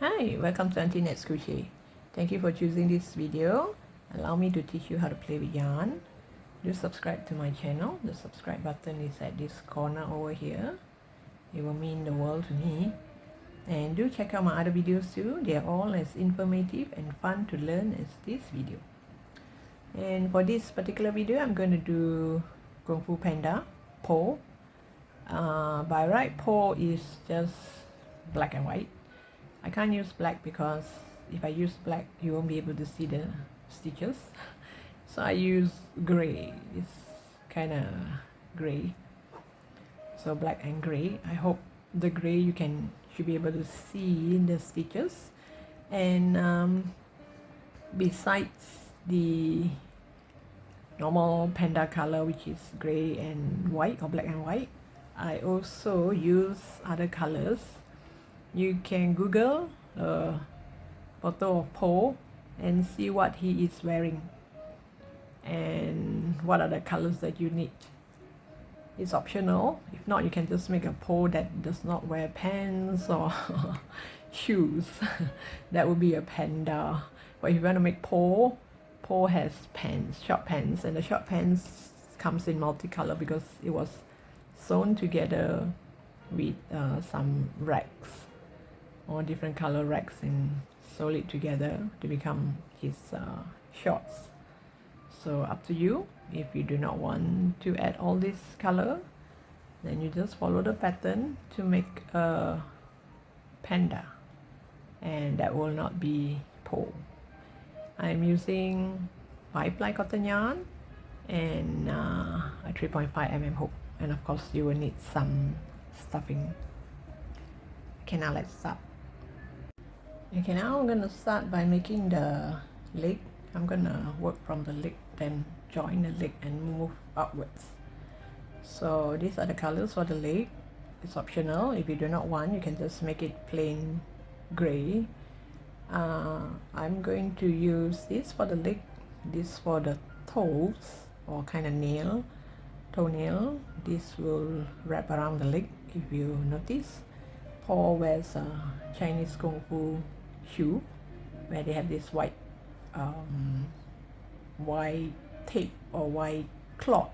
Hi, welcome to Auntie Nat's Crochet. Thank you for choosing this video. Allow me to teach you how to play with yarn. Do subscribe to my channel. The subscribe button is at this corner over here. It will mean the world to me. And do check out my other videos too. They are all as informative and fun to learn as this video. And for this particular video, I'm going to do Kung Fu Panda pole. By right, pole is just black and white. I can't use black because if I use black you won't be able to see the stitches, so I use gray. It's kind of gray, so black and gray. I hope the gray you should be able to see the stitches. And besides the normal panda color, which is gray and white or black and white, I also use other colors. You can Google a photo of Paul and see what he is wearing and what are the colors that you need. It's optional. If not, you can just make a pole that does not wear pants or shoes. That would be a panda. But if you want to make pole has pants, short pants, and the short pants comes in multicolor because it was sewn together with some racks or different color racks and sew it together to become his shorts. So up to you. If you do not want to add all this color, then you just follow the pattern to make a panda, and that will not be pole. I'm using 5-ply cotton yarn and a 3.5 mm hook, and of course you will need some stuffing. Okay, now let's start. Okay, now I'm gonna start by making the leg. I'm gonna work from the leg, then join the leg and move upwards. So these are the colors for the leg. It's optional. If you do not want, you can just make it plain gray. I'm going to use this for the leg, this for the toes or kind of toenail. This will wrap around the leg. If you notice, Paul wears a Chinese Kung Fu shoe where they have this white tape or white cloth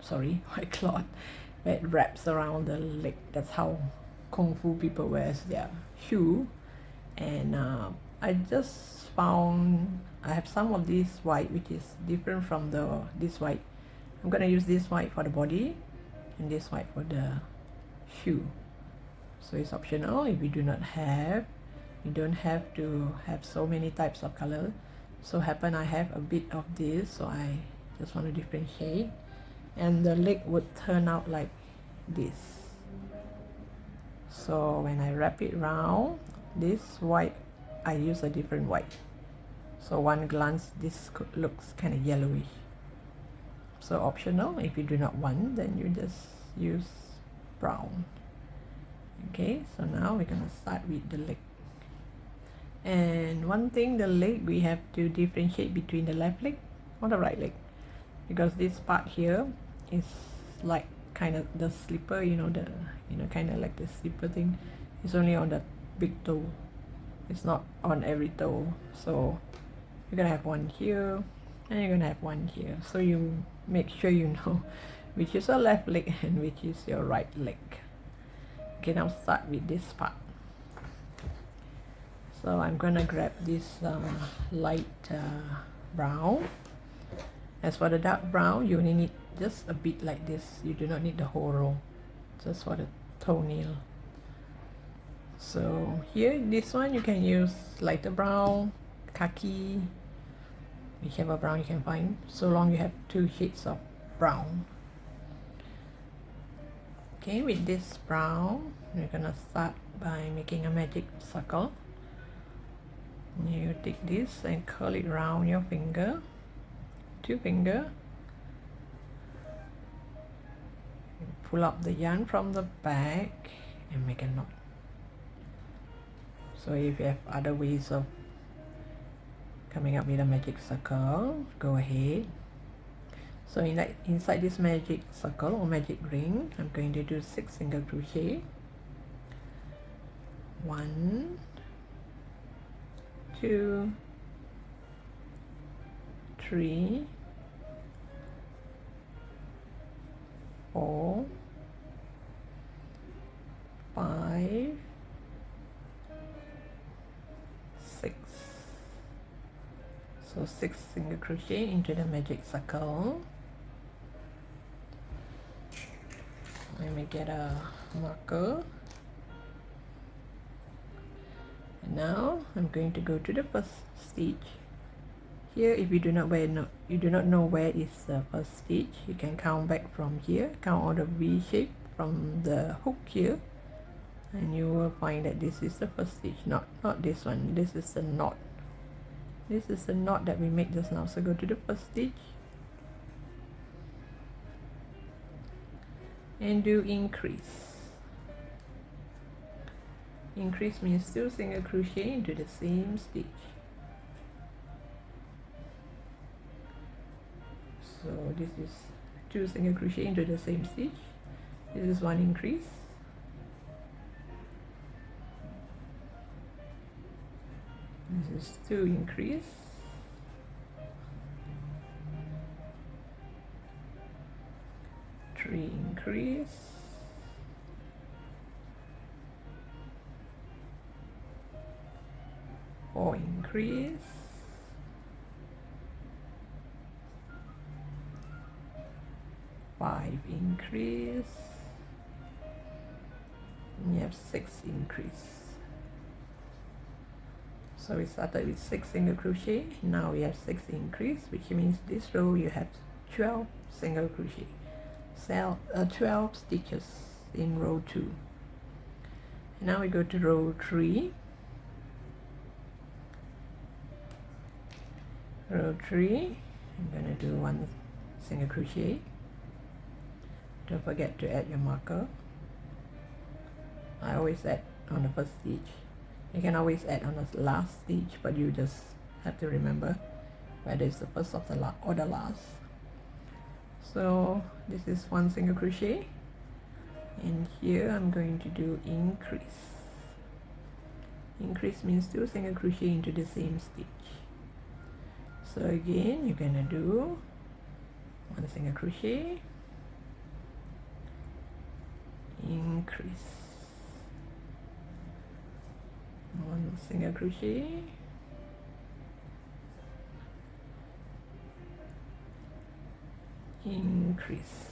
where it wraps around the leg. That's how Kung Fu people wears their shoe. And I just found I have some of this white which is different from this white. I'm gonna use this white for the body and this white for the shoe. So it's optional. If you do not have, you don't have to have so many types of color. So happen I have a bit of this, so I just want to differentiate. And the leg would turn out like this. So when I wrap it round, this white, I use a different white. So one glance, this looks kind of yellowish. So optional. If you do not want, then you just use brown. Okay, so now we're gonna start with the leg. And one thing, the leg, we have to differentiate between the left leg or the right leg, because this part here is like kind of the slipper, kind of like the slipper thing. It's only on the big toe. It's not on every toe. So you're gonna have one here and you're gonna have one here. So you make sure you know which is your left leg and which is your right leg. Okay, now start with this part. So I'm gonna grab this light brown. As for the dark brown, you only need just a bit like this. You do not need the whole row, just for the toenail. So here, this one you can use lighter brown, khaki, whichever brown you can find, so long you have 2 shades of brown. Okay, with this brown, we're gonna start by making a magic circle. You take this and curl it around your finger, 2 fingers. Pull up the yarn from the back and make a knot. So if you have other ways of coming up with a magic circle, go ahead. So inside this magic circle or magic ring, I'm going to do 6 single crochet. 1, 2, 3, 4, 5, 6. So 6 single crochet into the magic circle. Let me get a marker. And now I'm going to go to the first stitch. Here, if you do not know where is the first stitch, you can count back from here, count all the V shape from the hook here, and you will find that this is the first stitch. Not this one, this is the knot. This is the knot that we made just now. So go to the first stitch and do increase. Increase means 2 single crochet into the same stitch. So this is 2 single crochet into the same stitch. This is 1 increase. This is 2 increase. Three increase. 4 increase. 5 increase. And you have 6 increase. So we started with 6 single crochet. Now we have 6 increase, which means this row you have 12 single crochet. 12 stitches in row 2. Now we go to row 3. Row 3, I'm going to do 1 single crochet. Don't forget to add your marker. I always add on the first stitch. You can always add on the last stitch, but you just have to remember whether it's the first of the or the last. So this is 1 single crochet, and here I'm going to do increase. Increase means 2 single crochet into the same stitch. So again, you're gonna do 1 single crochet, increase, 1 single crochet, increase.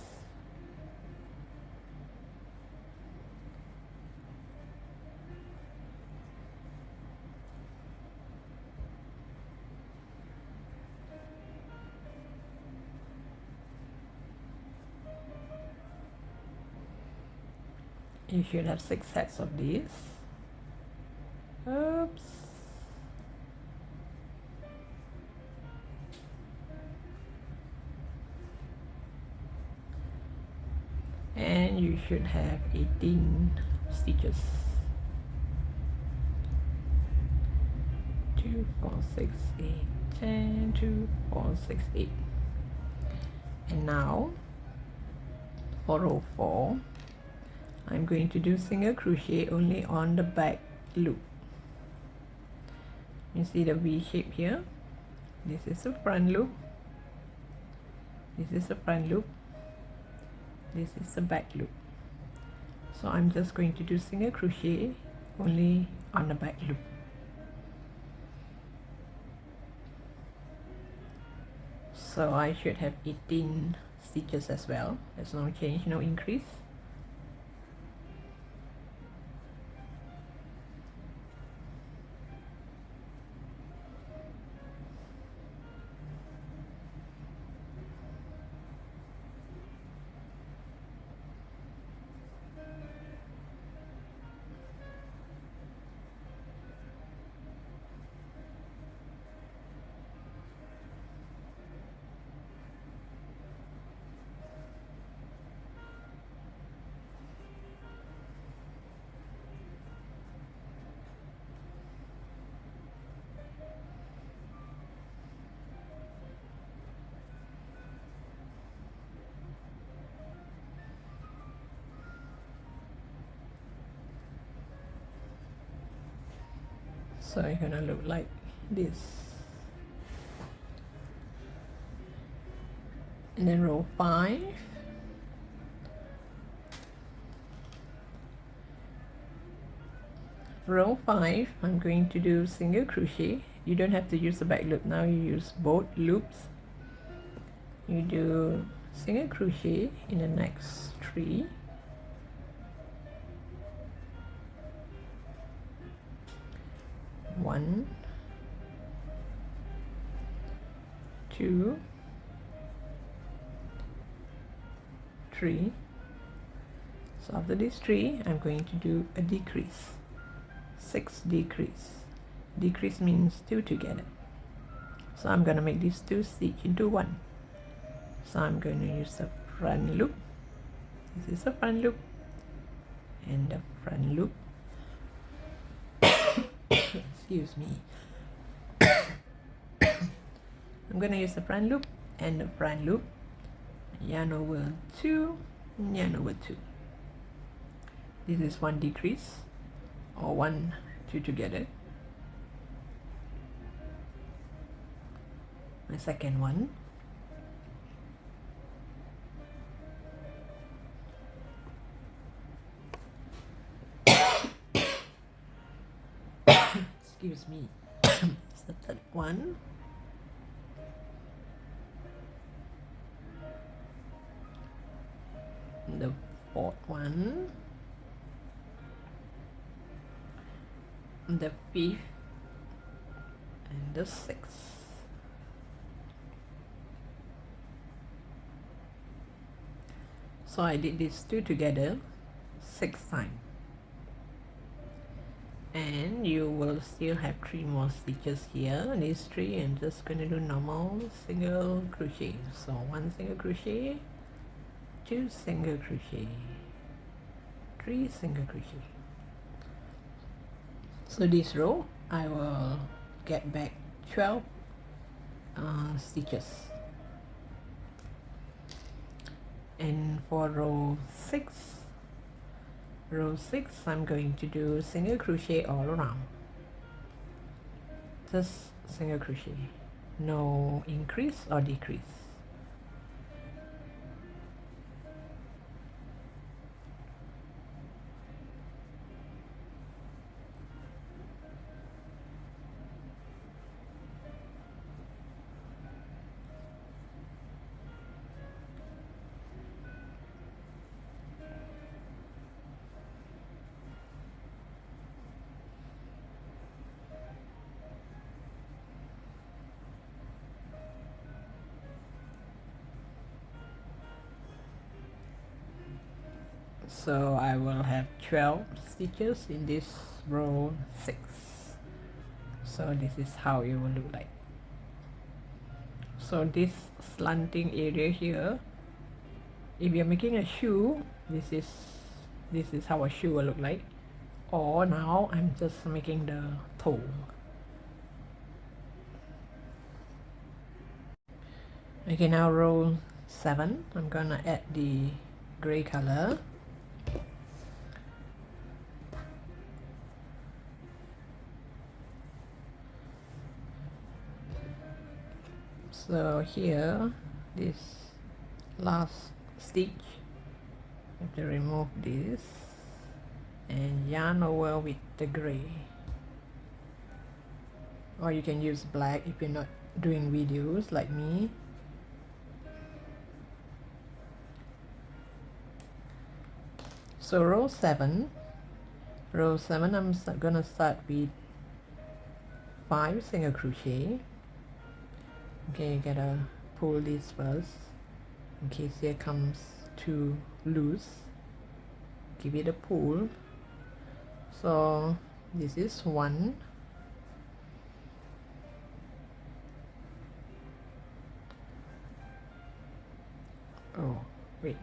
You should have 6 sets of these. Oops. And you should have 18 stitches. 2, 4, 6, 8, 10, 2, 4, 6, 8. And now for row 4, I'm going to do single crochet only on the back loop. You see the V shape here? This is the front loop. This is the front loop. This is the back loop. So I'm just going to do single crochet only on the back loop. So I should have 18 stitches as well. There's no change, no increase. So it's gonna look like this, and then row 5, row 5 I'm going to do single crochet. You don't have to use the back loop now, you use both loops. You do single crochet in the next 3, 1, 2, 3. So after these 3 I'm going to do a decrease, 6 decrease. Decrease means 2 together, so I'm gonna make these 2 stitch into 1. So I'm going to use the front loop. This is the front loop and the front loop. Excuse me. I'm going to use the front loop and the front loop, yarn over 2, yarn over 2. This is 1 decrease, or 1, 2 together. My second one. Excuse me. It's the third one. The fourth one. The fifth. And the sixth. So I did these 2 together 6 times. And you will still have 3 more stitches here. These 3, I'm just going to do normal single crochet. So 1 single crochet, 2 single crochet, 3 single crochet. So this row I will get back 12 stitches. And for row 6 I'm going to do single crochet all around, just single crochet, no increase or decrease. So I will have 12 stitches in this row 6. So this is how it will look like. So this slanting area here, if you're making a shoe, this is how a shoe will look like. Or now I'm just making the toe. Okay, now row 7, I'm gonna add the gray color. So here, this last stitch, you have to remove this and yarn over with the gray, or you can use black if you're not doing videos like me. So row 7, I'm gonna start with 5 single crochet. Okay, you gotta pull this first in case here comes too loose. Give it a pull. So this is 1, oh wait,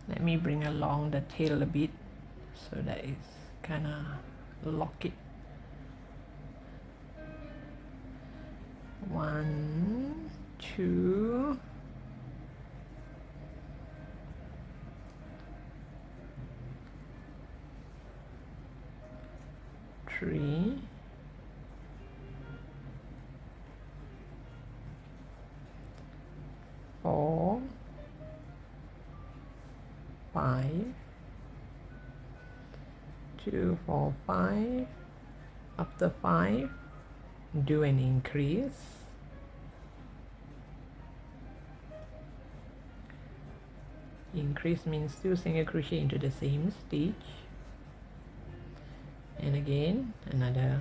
let me bring along the tail a bit so that it's kind of lock it. 1, 2, 3, 3, 4, 5, 2, 4, 5. After 5, do an increase. Increase means 2 single crochet into the same stitch, and again another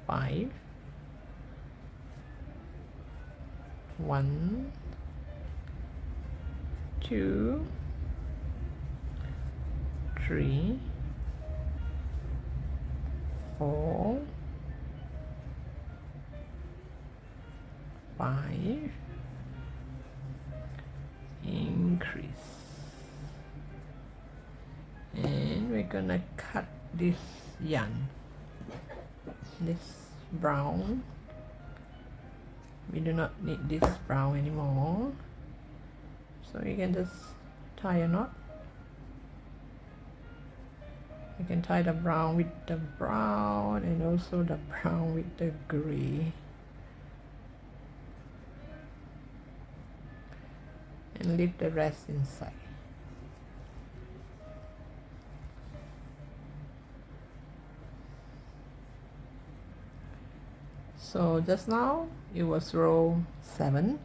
5, 1, 2, 3, 4, 5, increase, and we're gonna cut this yarn, this brown. We do not need this brown anymore, so you can just tie a knot. You can tie the brown with the brown and also the brown with the gray, and leave the rest inside. So just now it was row 7,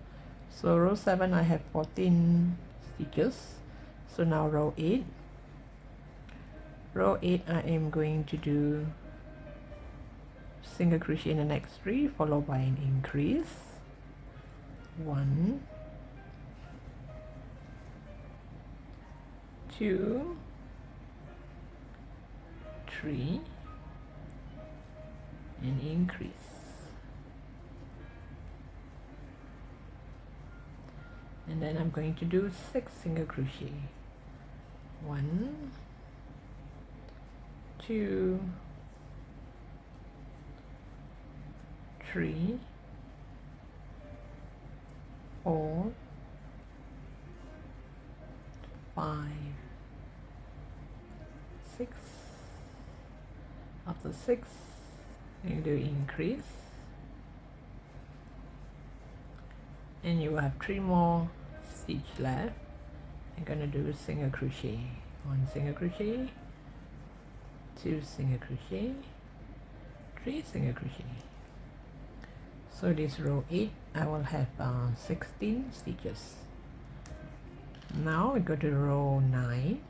so row 7 I have 14 stitches. So now row 8, row 8 I am going to do single crochet in the next 3 followed by an increase. 1, 2, 3, and increase. And then I'm going to do 6 single crochet. 1, 2, 3, 4, 5, 6. After 6, you do increase, and you will have 3 more stitch left. I'm gonna do single crochet, 1 single crochet, 2 single crochet, 3 single crochet. So this row 8 I will have 16 stitches. Now we go to row 9.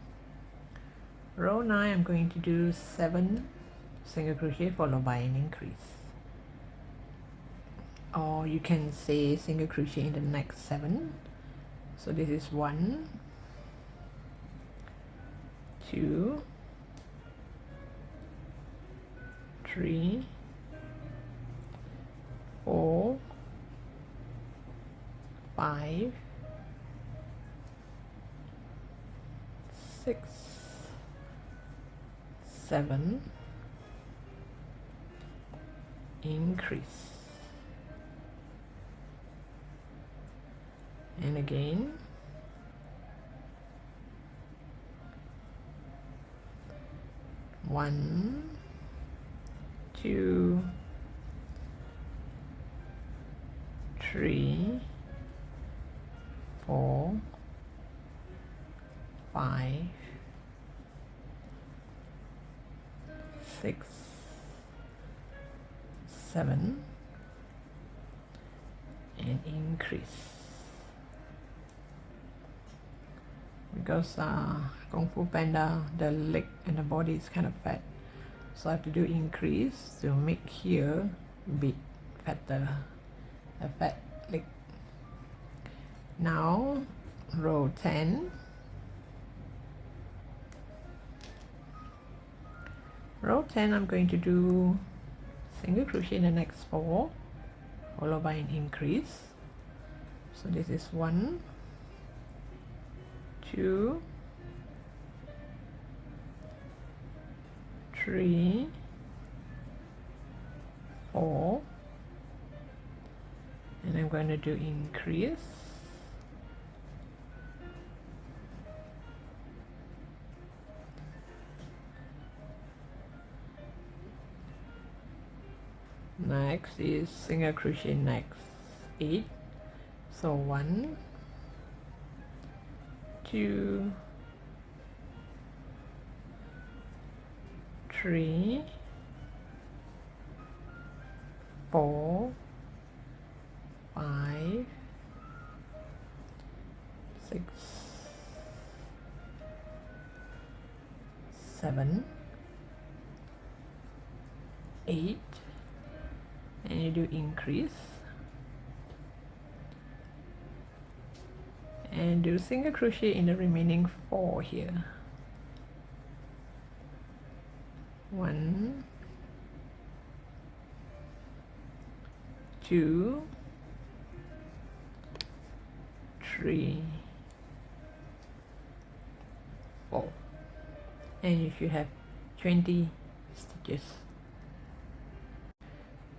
Row 9 I'm going to do 7 single crochet followed by an increase, or you can say single crochet in the next 7. So this is 1, 2, 3, 4, 5, 6, 7, increase, and again 1, 2, 3, 4, 5, 6, 7, and increase. Because Kung Fu Panda, the leg and the body is kind of fat, so I have to do increase to make here big, fatter, a fat leg. Now row 10. Row 10 I'm going to do single crochet in the next 4 followed by an increase. So this is 1, 2, 3, 4, and I'm going to do increase, Next is single crochet next 8. So 1, 2, 3, 4, 5, 6, 7, 8, and you do increase and do single crochet in the remaining 4 here. 1, 2, 3, 4, and you should have 20 stitches.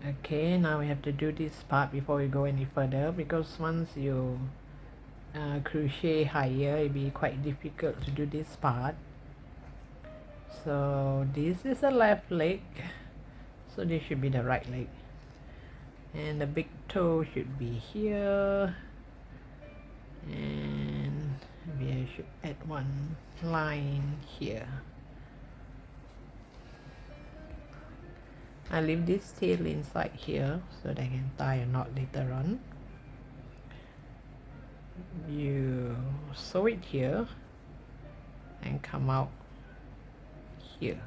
Okay, now we have to do this part before we go any further, because once you crochet higher, it'll be quite difficult to do this part. So this is the left leg, so this should be the right leg, and the big toe should be here, and we should add one line here. I leave this tail inside here so that I can tie a knot later on. You sew it here and come out here.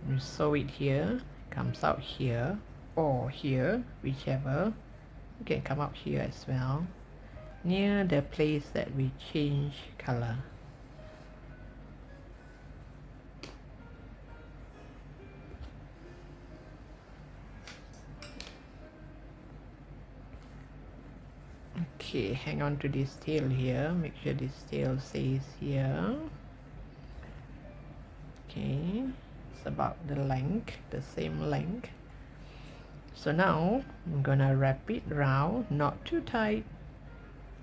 You sew it here, comes out here or here, whichever. You can come out here as well, near the place that we change color. Okay, hang on to this tail here, make sure this tail stays here. Okay, it's about the length, the same length. So now I'm gonna wrap it around, not too tight,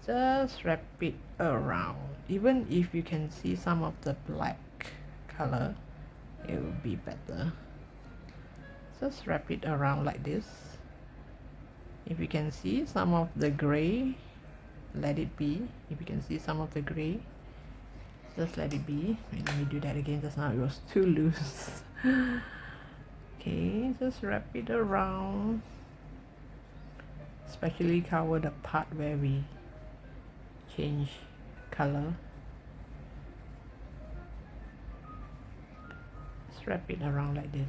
just wrap it around. Even if you can see some of the black color, it will be better. Just wrap it around like this. If you can see some of the gray, let it be. If you can see some of the gray, just let it be. Wait, let me do that again, just now it was too loose. Okay, just wrap it around, especially cover the part where we change color. Just wrap it around like this.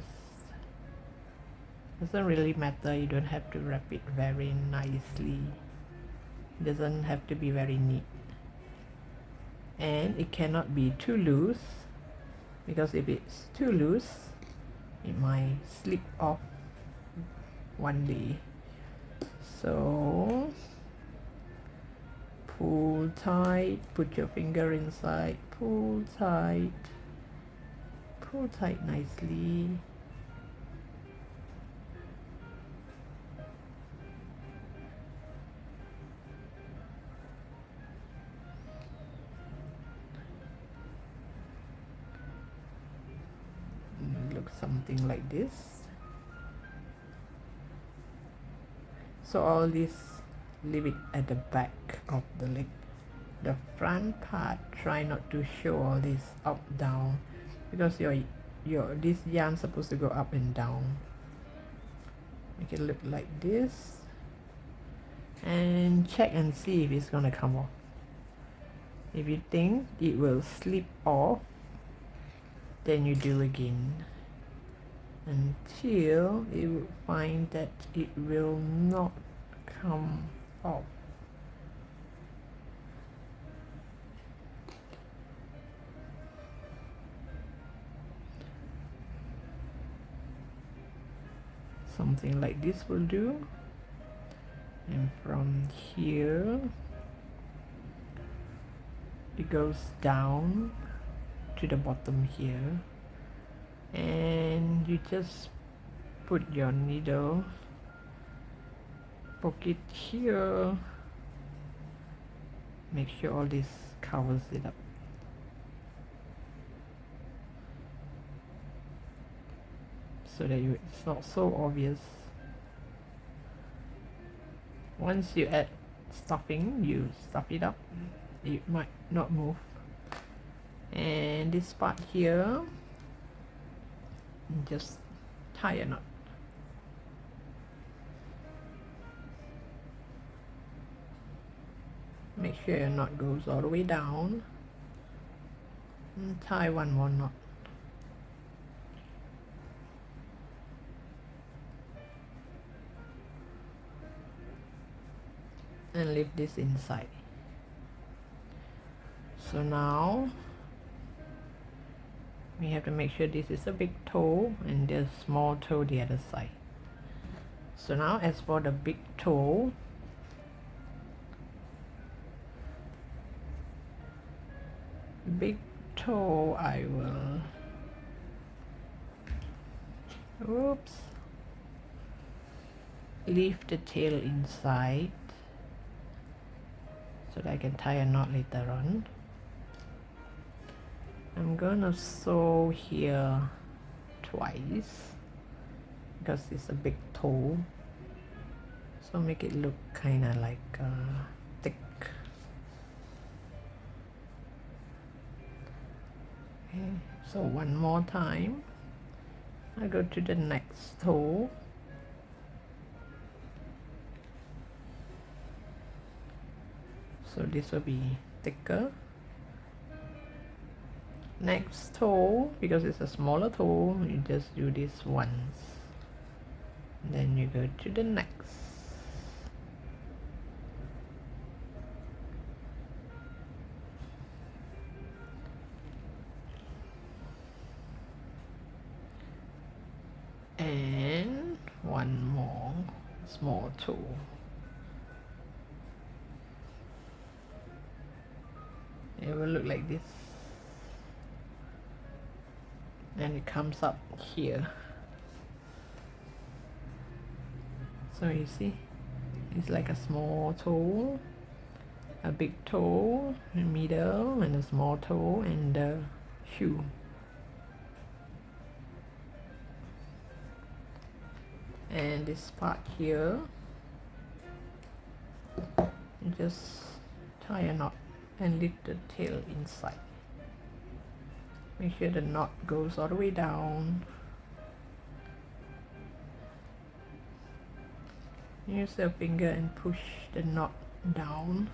Doesn't really matter, you don't have to wrap it very nicely. It doesn't have to be very neat. And it cannot be too loose, because if it's too loose, it might slip off one day. So pull tight, put your finger inside, pull tight nicely. Looks something like this. So all this, leave it at the back of the leg. The front part, try not to show all this up down, because your this yarn supposed to go up and down. Make it look like this, and check and see if it's gonna come off. If you think it will slip off, then you do again until you find that it will not come off. Something like this will do. And from here it goes down to the bottom here, and you just put your needle, poke it here, make sure all this covers it up. so that it's not so obvious. Once you add stuffing, you stuff it up, it might not move. And this part here, just tie a knot. Make sure your knot goes all the way down, and tie one more knot. And leave this inside. So now we have to make sure this is a big toe and there's small toe the other side. So now as for the big toe, I will, oops, leave the tail inside so that I can tie a knot later on. I'm gonna sew here twice because it's a big toe, so make it look kind of like thick. Okay, so one more time I go to the next toe. So this will be thicker. Next toe, because it's a smaller toe, you just do this once. Then you go to the next. And one more small toe. It will look like this, and it comes up here. So you see, it's like a small toe, a big toe in the middle, and a small toe and the shoe. And this part here, you just tie a knot and leave the tail inside. Make sure the knot goes all the way down. Use your finger and push the knot down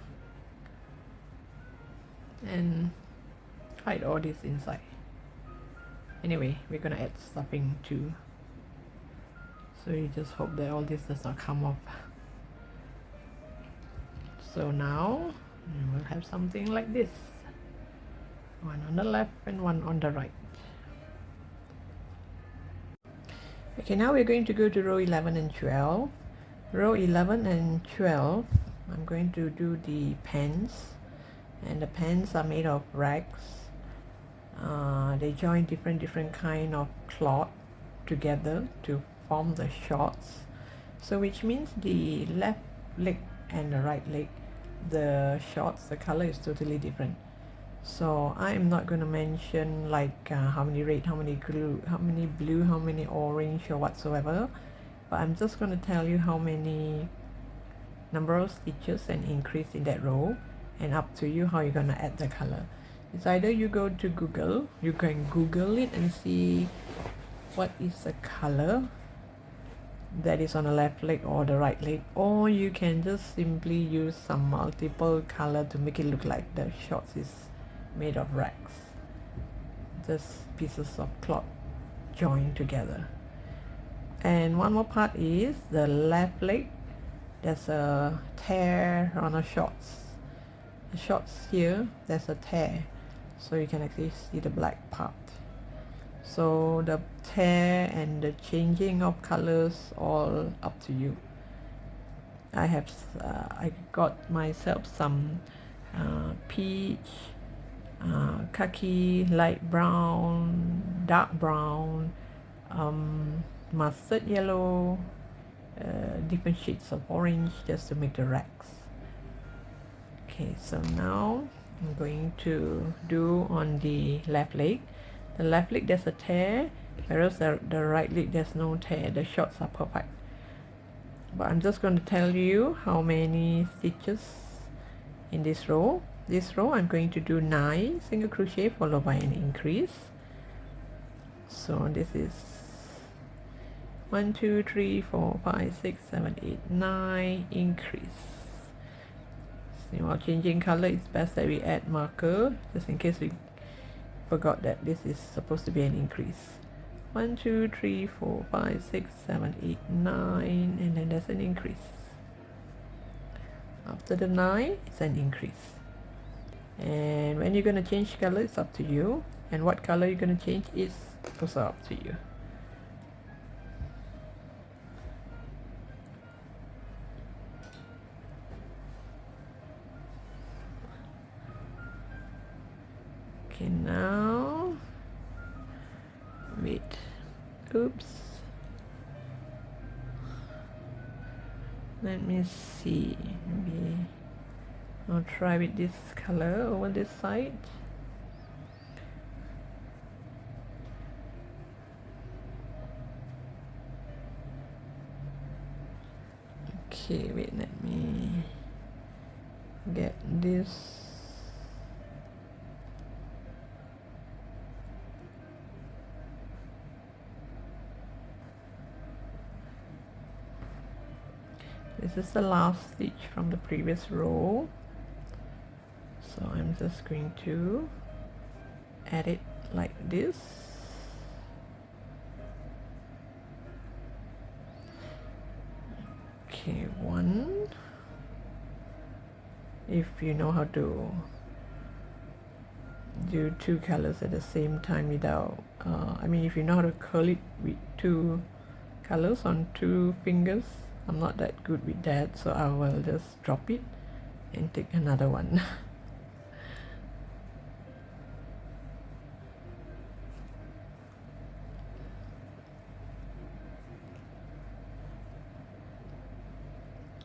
and hide all this inside. Anyway, we're gonna add stuffing too, so you just hope that all this does not come off. So now we'll have something like this, one on the left and one on the right. Okay, now we're going to go to row 11 and 12. Row 11 and 12, I'm going to do the pants, and the pants are made of rags. They join different kind of cloth together to form the shorts. So which means the left leg and the right leg, the shorts, the color is totally different. So I'm not going to mention like how many red, how many blue, how many orange or whatsoever, but I'm just going to tell you how many number of stitches and increase in that row, and up to you how you're going to add the color. It's either you go to Google, you can Google it and see what is the color that is on the left leg or the right leg, or you can just simply use some multiple color to make it look like the shorts is made of rags, just pieces of cloth joined together. And one more part is the left leg, there's a tear on the shorts. The shorts here, there's a tear, so you can actually see the black part. So the tear and the changing of colors, all up to you. I got myself some peach, khaki, light brown, dark brown, mustard yellow, different shades of orange, just to make the racks. Okay, so now I'm going to do on the left leg. The left leg, there's a tear, whereas the right leg there's no tear, the shots are perfect. But I'm just going to tell you how many stitches in this row. This row I'm going to do 9 single crochet followed by an increase. So this is 1 2 3 4 5 6 7 8 9 increase. So while changing color, it's best that we add marker just in case we forgot that this is supposed to be an increase. 1 2 3 4 5 6 7 8 9, and then there's an increase. After the 9, it's an increase. And when you're going to change color, it's up to you, and what color you're going to change is also up to you. Okay, now wait, oops, let me see, maybe I'll try with this color over this side. Okay, wait, let me get this. This is the last stitch from the previous row, so I'm just going to add it like this. Okay, 1. If you know how to do 2 colors at the same time without, I mean if you know how to curl it with 2 colors on 2 fingers, I'm not that good with that, so I will just drop it and take another one.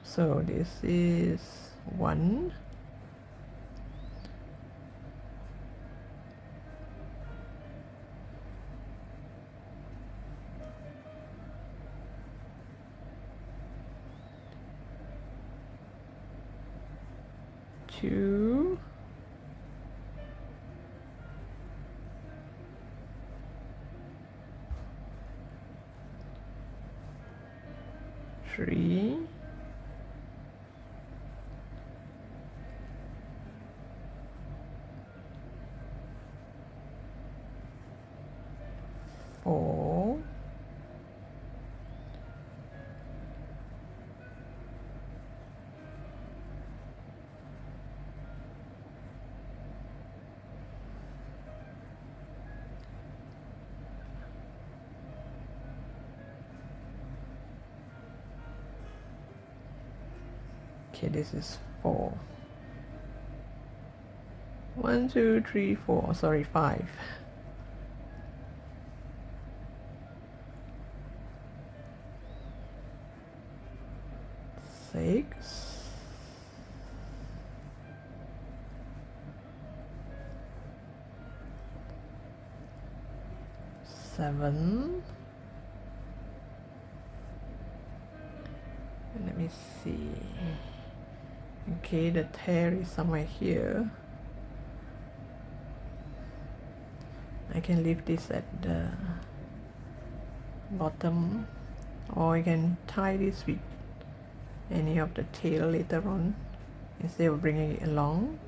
So this is 1, 2, 3, 4, 'kay, this is 4. 1 2 3 4, sorry, 5. 6, 7, and let me see, okay, the tear is somewhere here. I can leave this at the bottom, or you can tie this with any of the tail later on instead of bringing it along.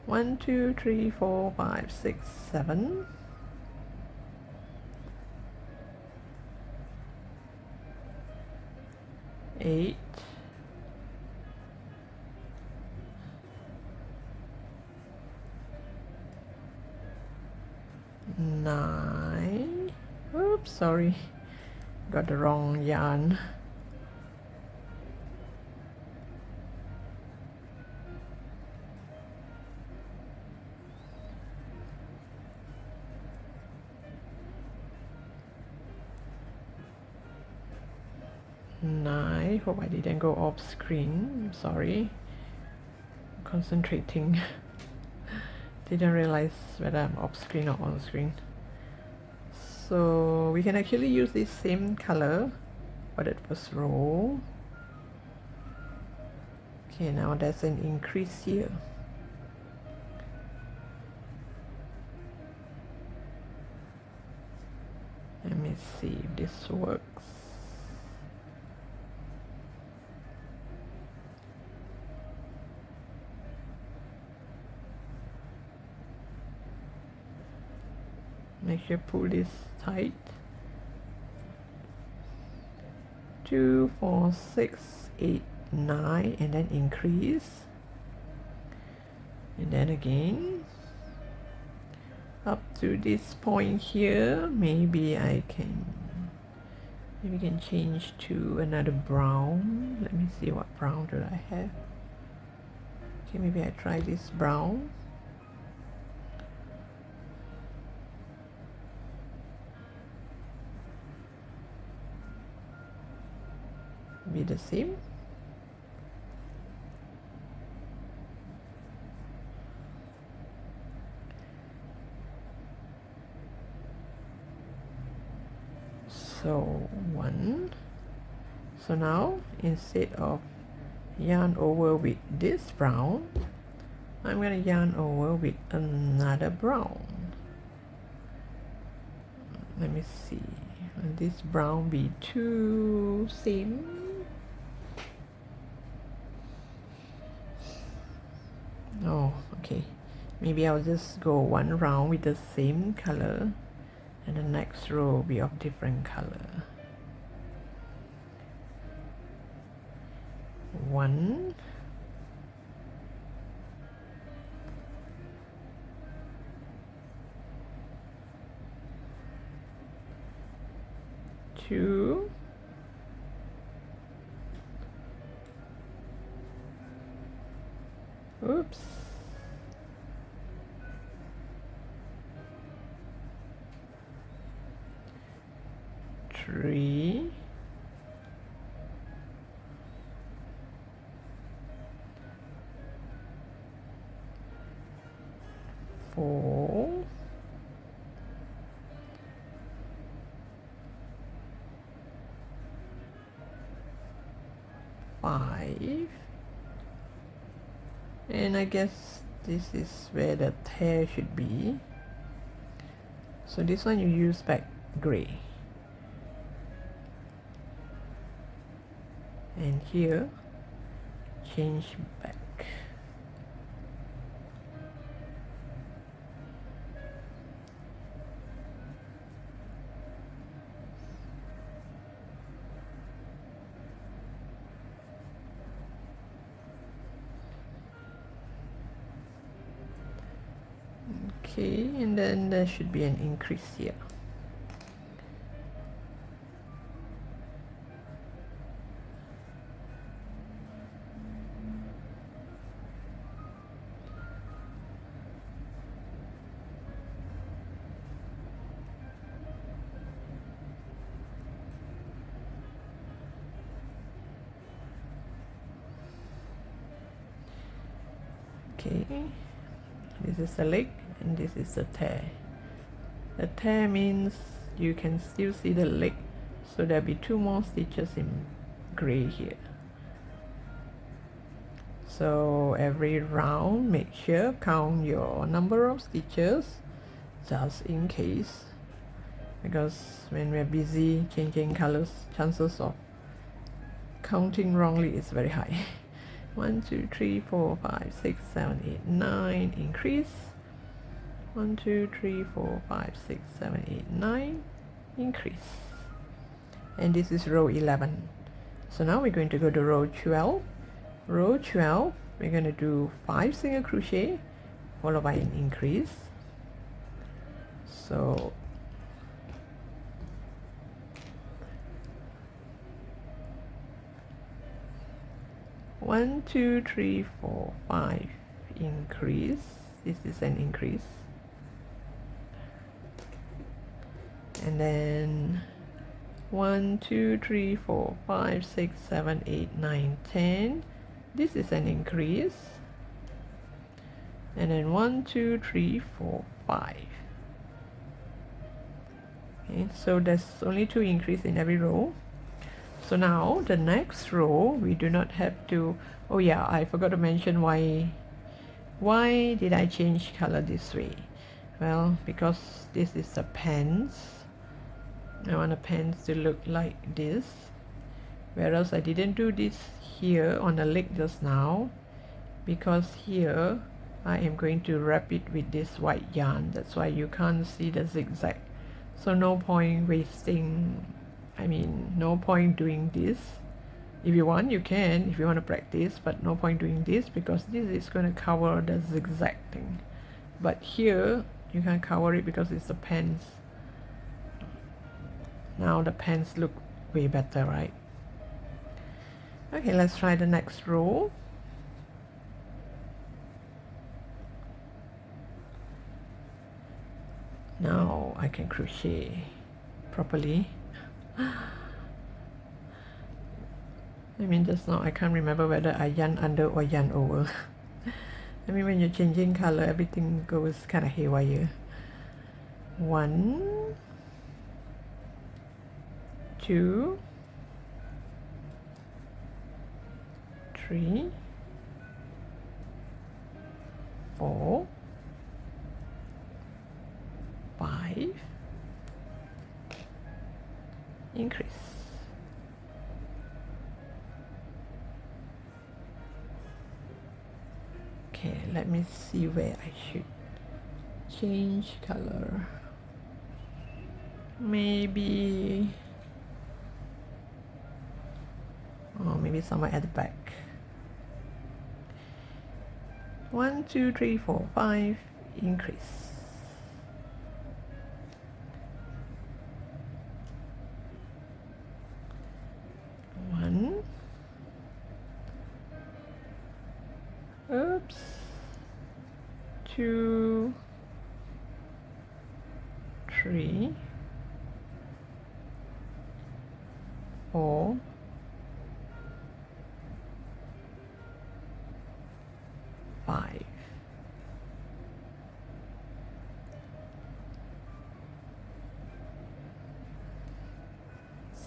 One, two, three, 4, 5, 6, 7. 8, 9. Oops, sorry, got the wrong yarn. 9. Hope I didn't go off screen. I'm sorry. I'm concentrating. Didn't realize whether I'm off screen or on screen. So we can actually use this same color for that first row. Okay, now there's an increase here. Let me see if this works. Make sure pull this tight. 2, 4, 6, 8, 9, and then increase. And then again. Up to this point here, maybe I can change to another brown. Let me see what brown do I have. Okay, maybe I try this brown. Be the same. So 1. So now instead of yarn over with this brown, I'm going to yarn over with another brown. Let me see. Will this brown be too same? Oh, okay. Maybe I'll just go one round with the same color, and the next row will be of different color. 1, 2, 3, 4, 5, and I guess this is where the tear should be. So this one you use back gray, and here change back. Okay, and then there should be an increase here. Okay, this is the leg and this is the tear. The tear means you can still see the leg, so there'll be 2 more stitches in gray here. So every round, make sure count your number of stitches just in case, because when we're busy changing colors, chances of counting wrongly is very high. 1, 2, 3, 4, 5, 6, 7, 8, 9, increase. 1, 2, 3, 4, 5, 6, 7, 8, 9, increase. And this is row 11. So now we're going to go to row 12. Row 12, we're going to do 5 single crochet followed by an increase. So one, 2, 3, 4, 5, increase. This is an increase. And then 1, 2, 3, 4, 5, 6, 7, 8, 9, 10. This is an increase. and then 1 2 3 4 5. Okay, so there's only 2 increase in every row. So now the next row we do not have to, oh yeah, I forgot to mention why did I change color this way. Well, because this is the pants. I want the pants to look like this, whereas I didn't do this here on the leg just now, because here I am going to wrap it with this white yarn. That's why you can't see the zigzag. So no point wasting, no point doing this. If you want, you can, if you want to practice, but no point doing this because this is going to cover the zigzag thing. But here you can cover it because it's the pants. Now the pants look way better, right? Okay, let's try the next row. Now I can crochet properly. Just now I can't remember whether I yarn under or yarn over. When you're changing color, everything goes kind of haywire. 1 2 3 4 5. Increase. Okay, let me see where I should change color. Maybe somewhere at the back. 1 2 3 4 5. Increase. Oops. 2 3 4 5.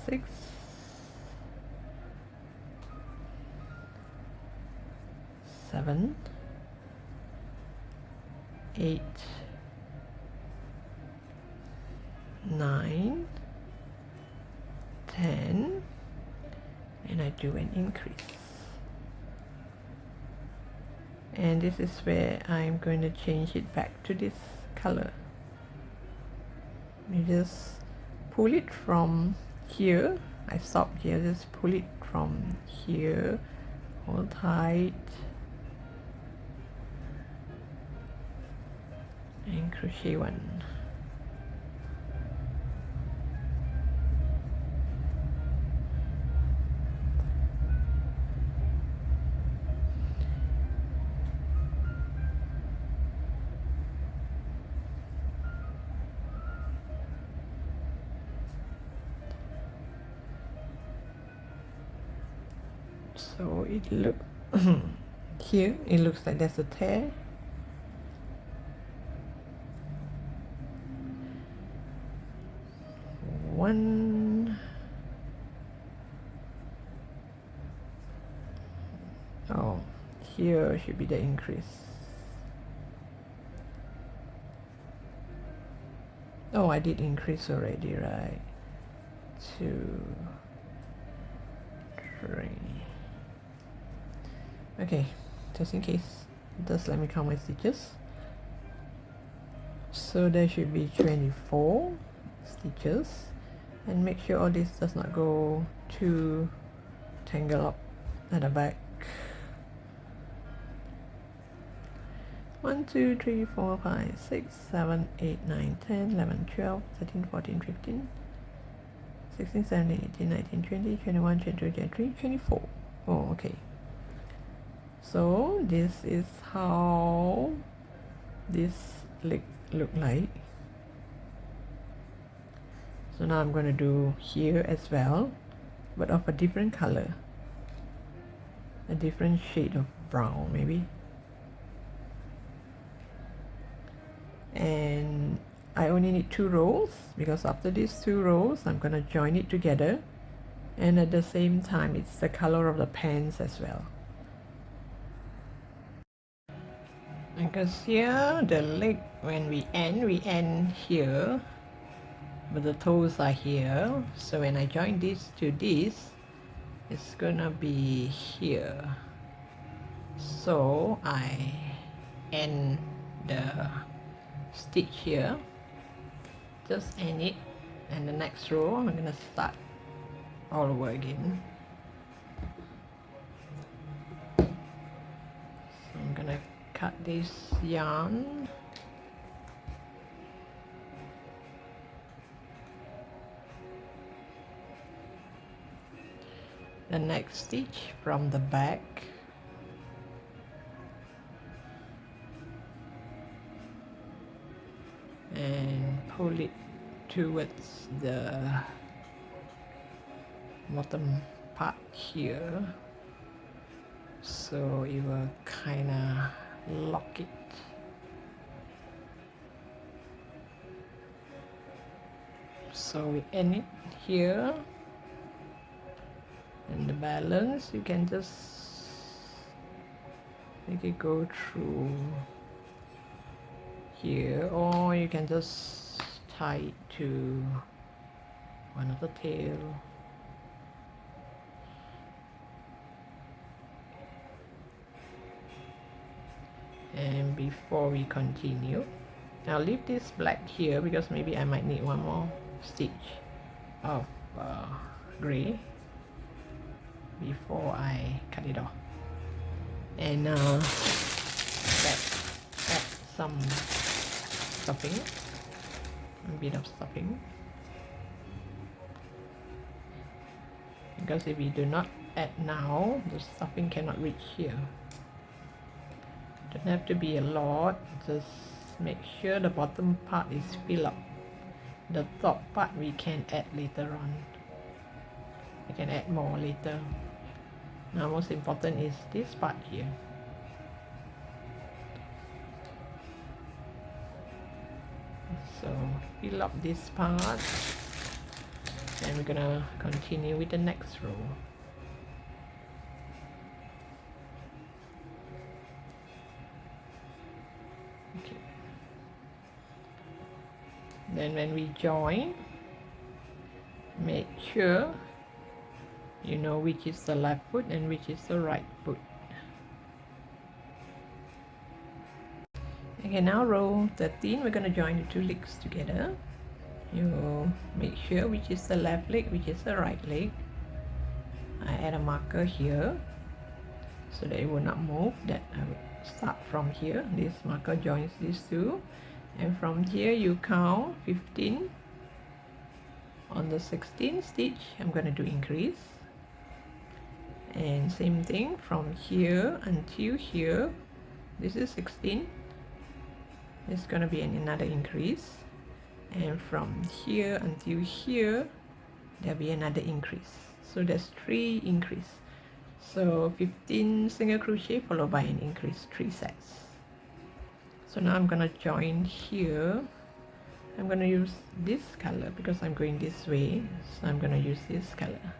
6 7 8 9 10, and I do an increase. And this is where I'm going to change it back to this color. You just pull it from here. I stop here, just pull it from here, hold tight, and crochet one. So it look here it looks like there's a tear. One, oh, here should be the increase. Oh, I did increase already, right? 2, 3. Okay, just in case, just let me count my stitches. So there should be 24 stitches, and make sure all this does not go too tangled up at the back. 1 2 3 4 5 6 7 8 9 10 11 12 13 14 15 16 17 18 19 20 21 22 23 24. Oh, okay. So this is how this leg look like. So now I'm going to do here as well, but of a different color, a different shade of brown maybe. and I only need 2 rows, because after these 2 rows I'm gonna join it together, and at the same time it's the color of the pants as well. Because here the leg, when we end here, but the toes are here, so when I join this to this, it's gonna be here. So I end the stitch here, just end it, and the next row I'm gonna start all over again. So I'm gonna cut this yarn, the next stitch from the back, and pull it towards the bottom part here, so it will kinda lock it. So we end it here, and the balance you can just make it go through here, or you can just tie it to one of the tail. And before we continue, I'll leave this black here because maybe I might need one more stitch of gray before I cut it off, and add some stuffing, a bit of stuffing, because if we do not add now, the stuffing cannot reach here. Don't have to be a lot, just make sure the bottom part is filled up. The top part we can add later on. I can add more later. Now most important is this part here. So fill up this part, and we're gonna continue with the next row. Okay. Then when we join, make sure you know which is the left foot and which is the right foot. Okay, now row 13, we're going to join the 2 legs together. You make sure which is the left leg, which is the right leg. I add a marker here so that it will not move. That I will start from here. This marker joins these 2, and from here you count 15. On the 16th stitch I'm going to do increase, and same thing from here until here. This is 16. It's going to be another increase, and from here until here there'll be another increase. So there's 3 increase. So 15 single crochet followed by an increase, 3 sets. So now I'm going to join here. I'm going to use this color because I'm going this way, so I'm going to use this color.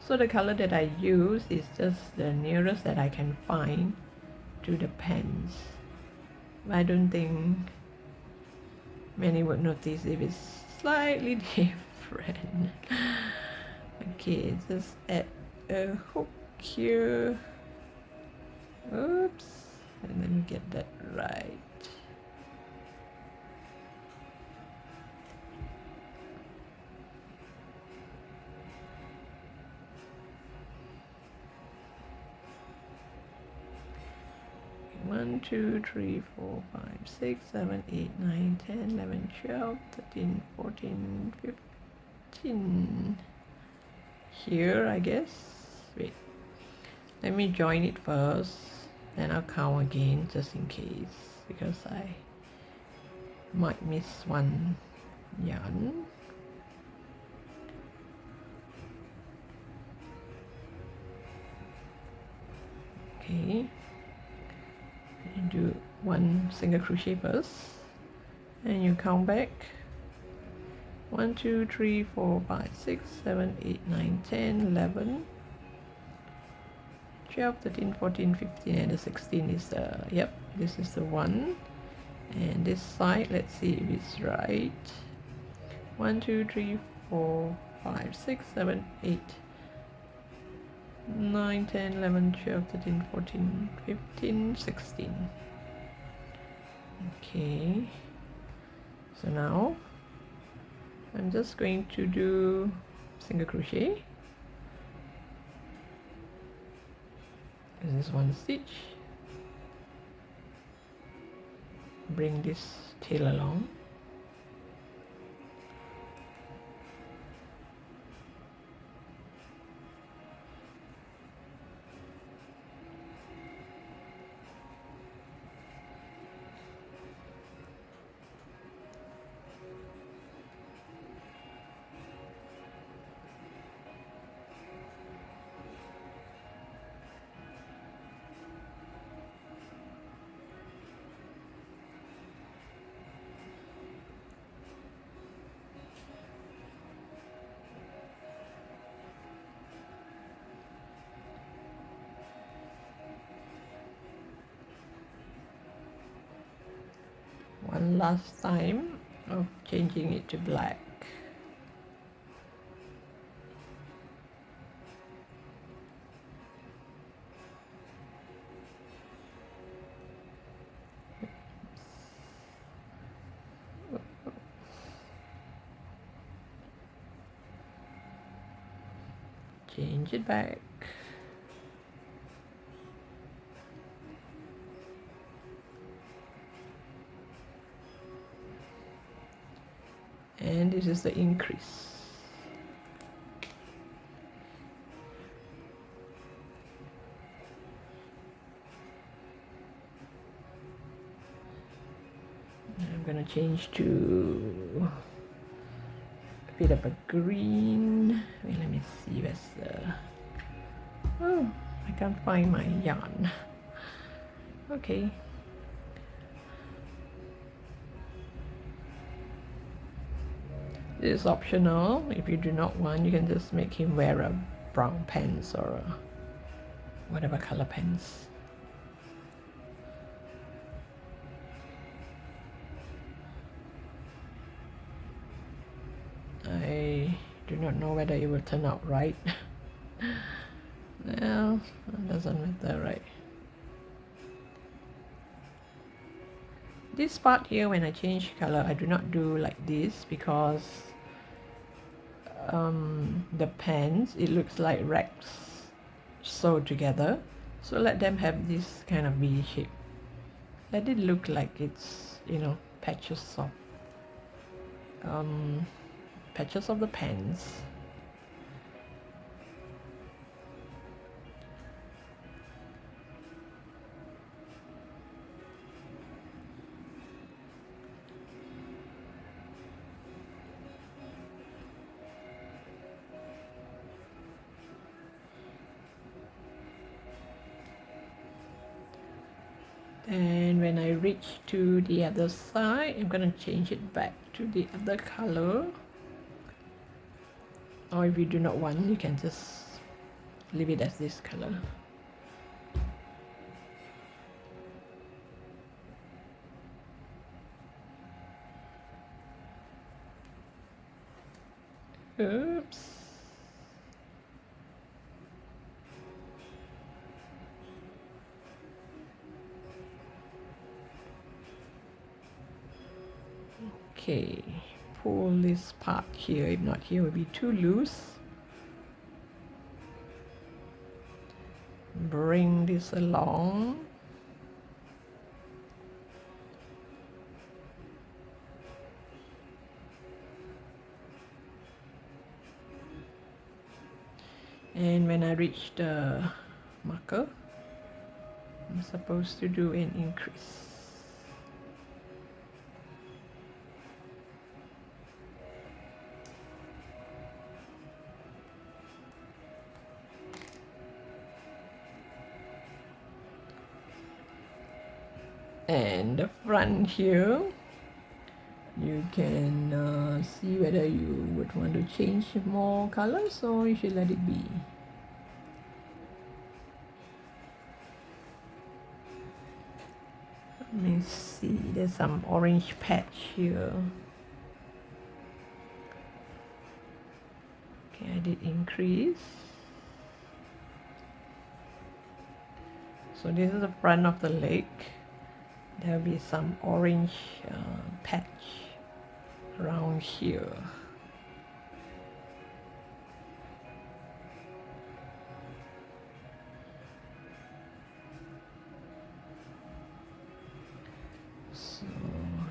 So the color that I use is just the nearest that I can find to the pants. I don't think many would notice if it's slightly different. Okay, just add a hook here. Oops, and then get that right. One, 2, 3, 4, 5, 6, 7, 8, 9, 10, 11, 12, 13, 14, 15. Here, I guess. Wait. Let me join it first, then I'll count again just in case, because I might miss one yarn. Okay. Do 1 single crochet first, and you count back 1 2 3 4 5 6 7 8 9 10 11 12 13 14 15 and the 16 is the, yep, this is the one. And this side, let's see if it's right. 1 2 3 4 5 6 7 8 9 10 11 12 13 14 15 16. Okay, so now I'm just going to do single crochet. This is one stitch, bring this tail along, one last time of changing it to black. Change it back. And this is the increase. I'm gonna change to a bit of a green. Wait, let me see where's the, oh, I can't find my yarn. Okay. This is optional. If you do not want, you can just make him wear a brown pants or a whatever color pants. I do not know whether it will turn out right. Well, it doesn't matter, right? This part here, when I change color, I do not do like this because the pants, it looks like racks sewed together. So let them have this kind of V shape. Let it look like it's, you know, patches of the pants. And when I reach to the other side, I'm gonna change it back to the other color. Or if you do not want, you can just leave it as this color. Oops. Okay, pull this part here. If not, here will be too loose. Bring this along. And when I reach the marker, I'm supposed to do an increase. And the front here, You can see whether you would want to change more colors or you should let it be. Let me see, there's some orange patch here. Okay, I did increase. So this is the front of the leg. There'll be some orange patch around here. So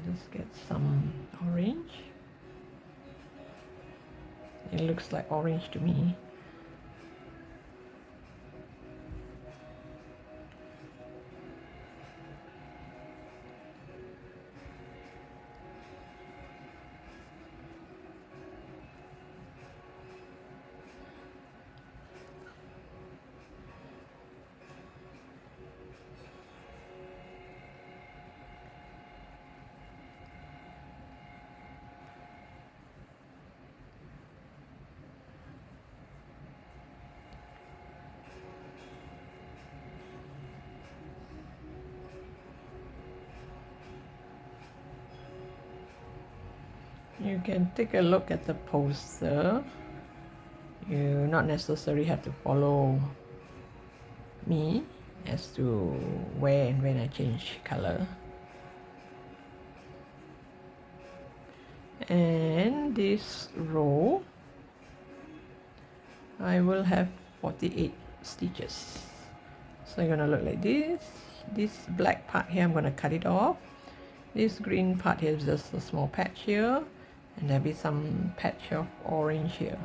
let's get some orange. It looks like orange to me. You can take a look at the poster. You not necessarily have to follow me as to where and when I change color. And this row, I will have 48 stitches. So I'm gonna look like this. This black part here, I'm gonna cut it off. This green part here is just a small patch here, and there'll be some patch of orange here.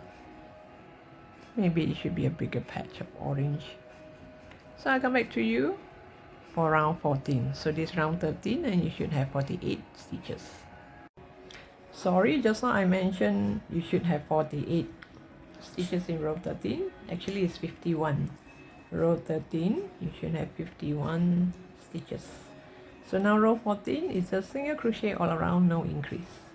Maybe it should be a bigger patch of orange. So I'll come back to you for round 14. So this round 13, and you should have 48 stitches. Sorry, just now I mentioned you should have 48 stitches in row 13. Actually it's 51. Row 13, you should have 51 stitches. So now row 14 is a single crochet all around, no increase.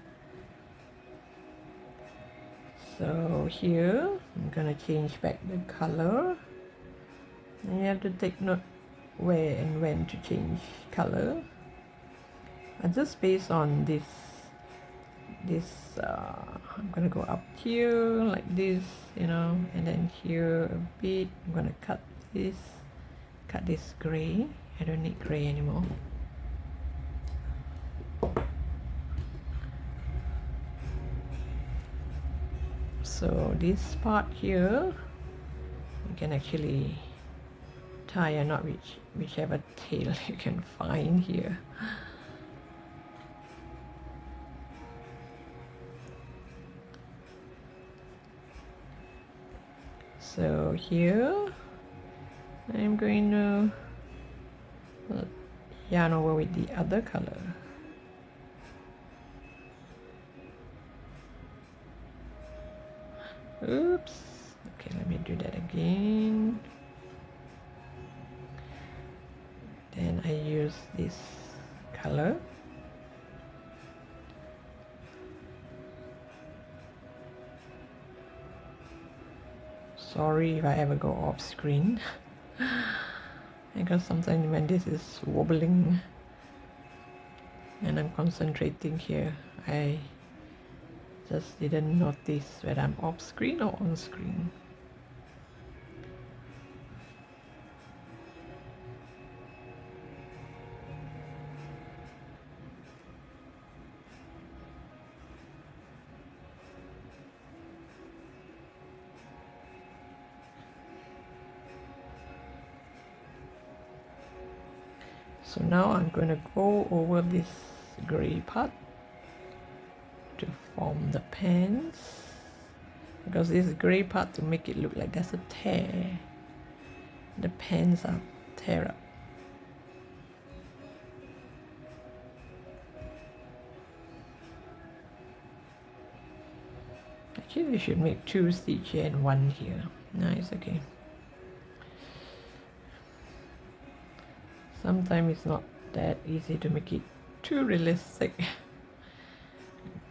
So here I'm gonna change back the color, and you have to take note where and when to change color. And just based on this I'm gonna go up here like this, you know, and then here a bit. I'm gonna cut this gray. I don't need gray anymore. So this part here, you can actually tie a knot whichever tail you can find here. So here I'm going to yarn over with the other color. Oops. Okay, let me do that again. Then I use this color. Sorry if I ever go off screen. Because sometimes when this is wobbling and I'm concentrating here, I just didn't notice whether I'm off screen or on screen. So now I'm going to go over this gray part to form the pants, because this gray part, to make it look like there's a tear, the pants are tear up. Actually we should make 2 stitches here and 1 here. Nice, okay. Sometimes it's not that easy to make it too realistic.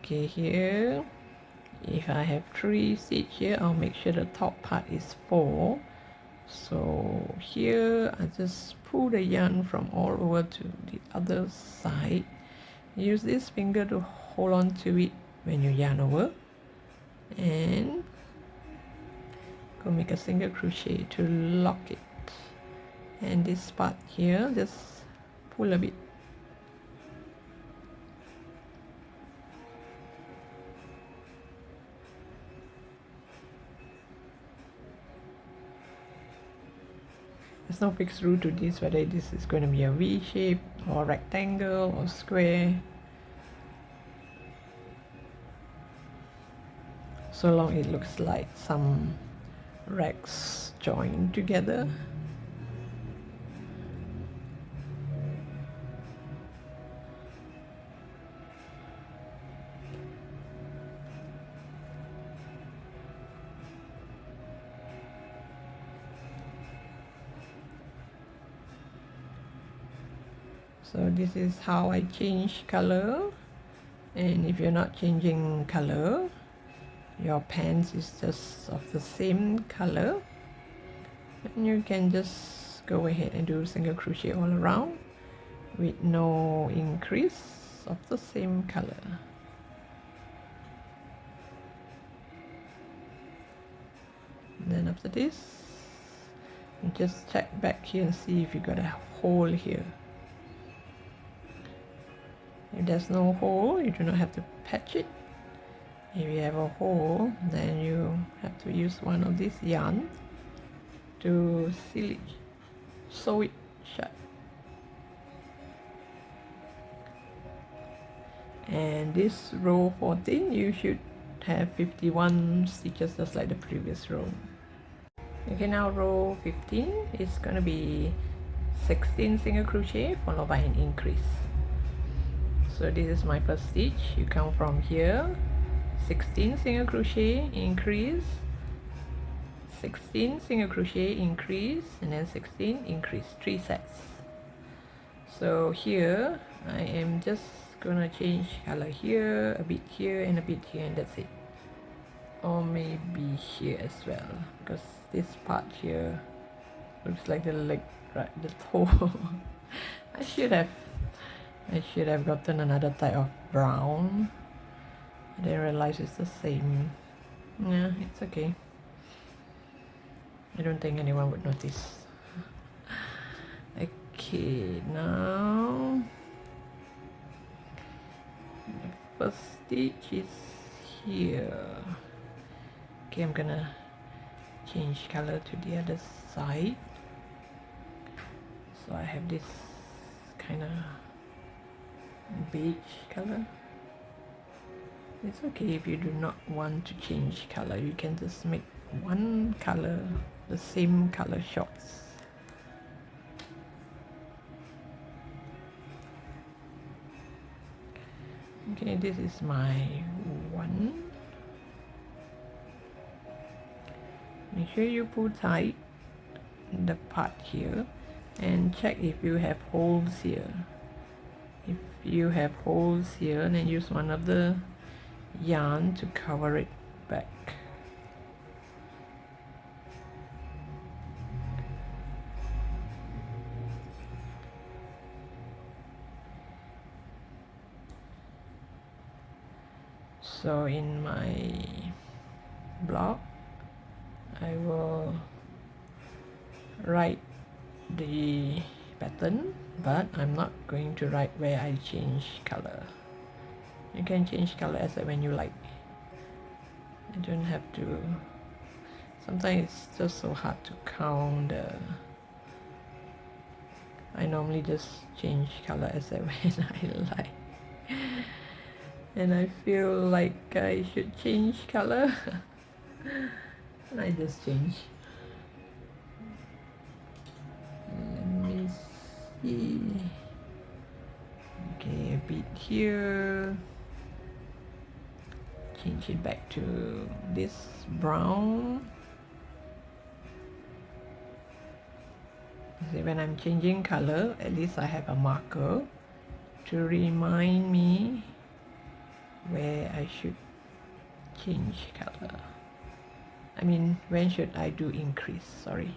Okay, here if I have 3 stitch here, I'll make sure the top part is 4. So here I just pull the yarn from all over to the other side. Use this finger to hold on to it when you yarn over, and go make a single crochet to lock it. And this part here, just pull a bit. There's no fixed rule to this, whether this is going to be a V shape or rectangle or square. So long it looks like some racks joined together. So this is how I change color. And if you're not changing color, your pants is just of the same color, and you can just go ahead and do single crochet all around with no increase of the same color. And then after this, you just check back here and see if you got a hole here. If there's no hole, you do not have to patch it. If you have a hole, then you have to use one of these yarn to seal it, sew it shut. And this row 14, you should have 51 stitches just like the previous row. Okay, now row 15 is going to be 16 single crochet followed by an increase. So this is my first stitch. You count from here, 16 single crochet, increase, 16 single crochet, increase, and then 16, increase, 3 sets. So here I am just gonna change color here, a bit here, and a bit here, and that's it. Or maybe here as well, because this part here looks like the leg, right, the toe. I should have gotten another type of brown. I didn't realize it's the same. Yeah, it's okay. I don't think anyone would notice. Okay, now the first stitch is here. Okay, I'm gonna change color to the other side. So I have this kind of beige color. It's okay if you do not want to change color, you can just make one color, the same color shorts. Okay, this is my one. Make sure you pull tight the part here and check if you have holes here. If you have holes here, then use one of the yarn to cover it back. So in my block, I will write the pattern, but I'm not going to write where I change color. You can change color as when you like. You don't have to. Sometimes it's just so hard to count the. I normally just change color as when I like. And I feel like I should change color. And I just change. Let me see. Okay, a bit here. Change it back to this brown. See, when I'm changing color, at least I have a marker to remind me where I should change color. I mean, when should I do increase? Sorry.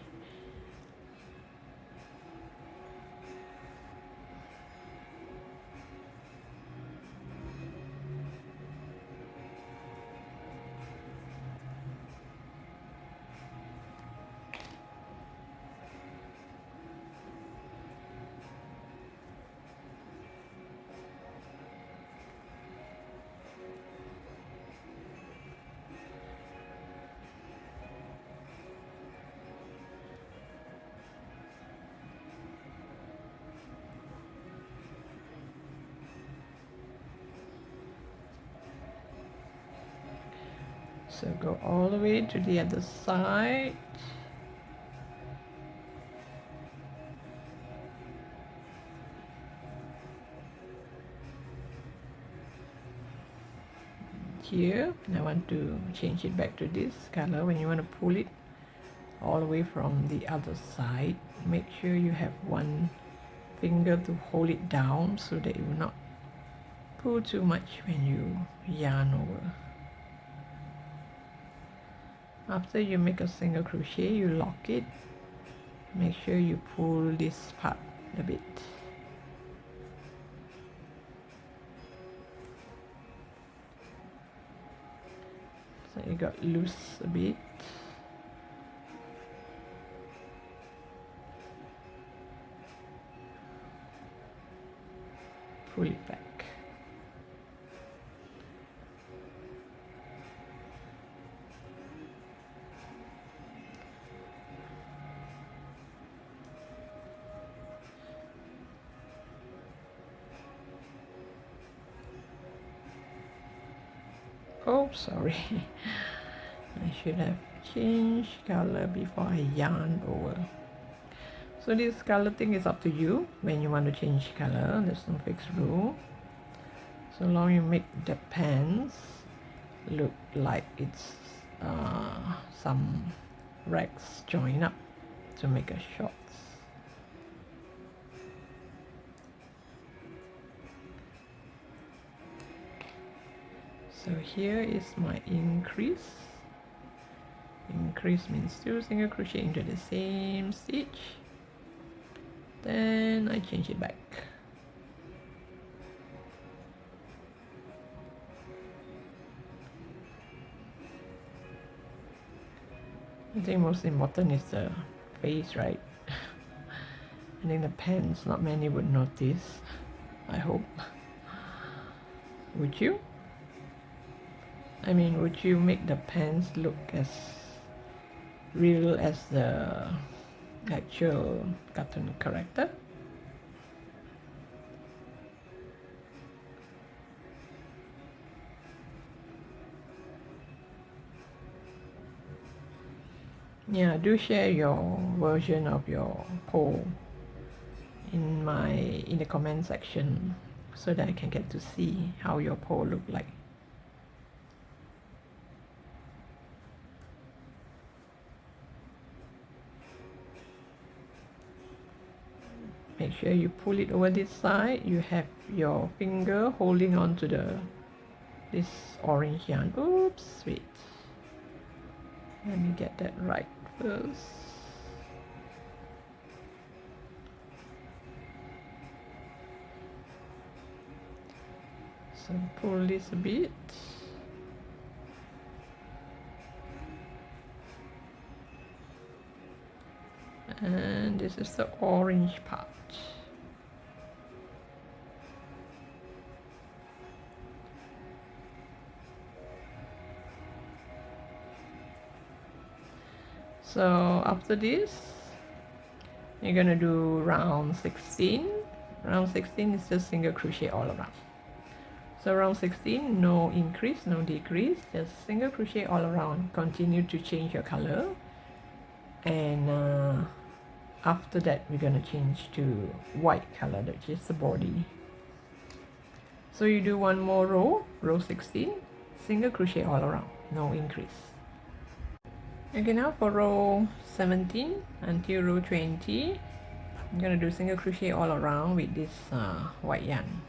So go all the way to the other side. Here, and I want to change it back to this color. When you want to pull it all the way from the other side, make sure you have one finger to hold it down so that it will not pull too much when you yarn over. After you make a single crochet, you lock it. Make sure you pull this part a bit. So it got loose a bit. Pull it back. Oh, sorry. I should have changed color before I yarn over. So this color thing is up to you when you want to change color. There's no fixed rule. So long you make the pants look like it's some rags join up to make a shorts. So here is my increase. Increase means 2 single crochet into the same stitch. Then I change it back. I think most important is the face, right? I think the pants, not many would notice. I hope. Would you? I mean, would you make the pants look as real as the actual cartoon character? Yeah, do share your version of your poll in the comment section so that I can get to see how your poll look like. Make sure you pull it over this side. You have your finger holding on to this orange yarn. Oops, wait. Let me get that right first. So pull this a bit. And this is the orange part. So after this, you're gonna do round 16. Round 16 is just single crochet all around. So round 16, no increase, no decrease, just single crochet all around. Continue to change your color, and after that we're gonna change to white color, which is the body. So you do one more row, row 16, single crochet all around, no increase. Okay, now for row 17 until row 20, I'm gonna do single crochet all around with this white yarn.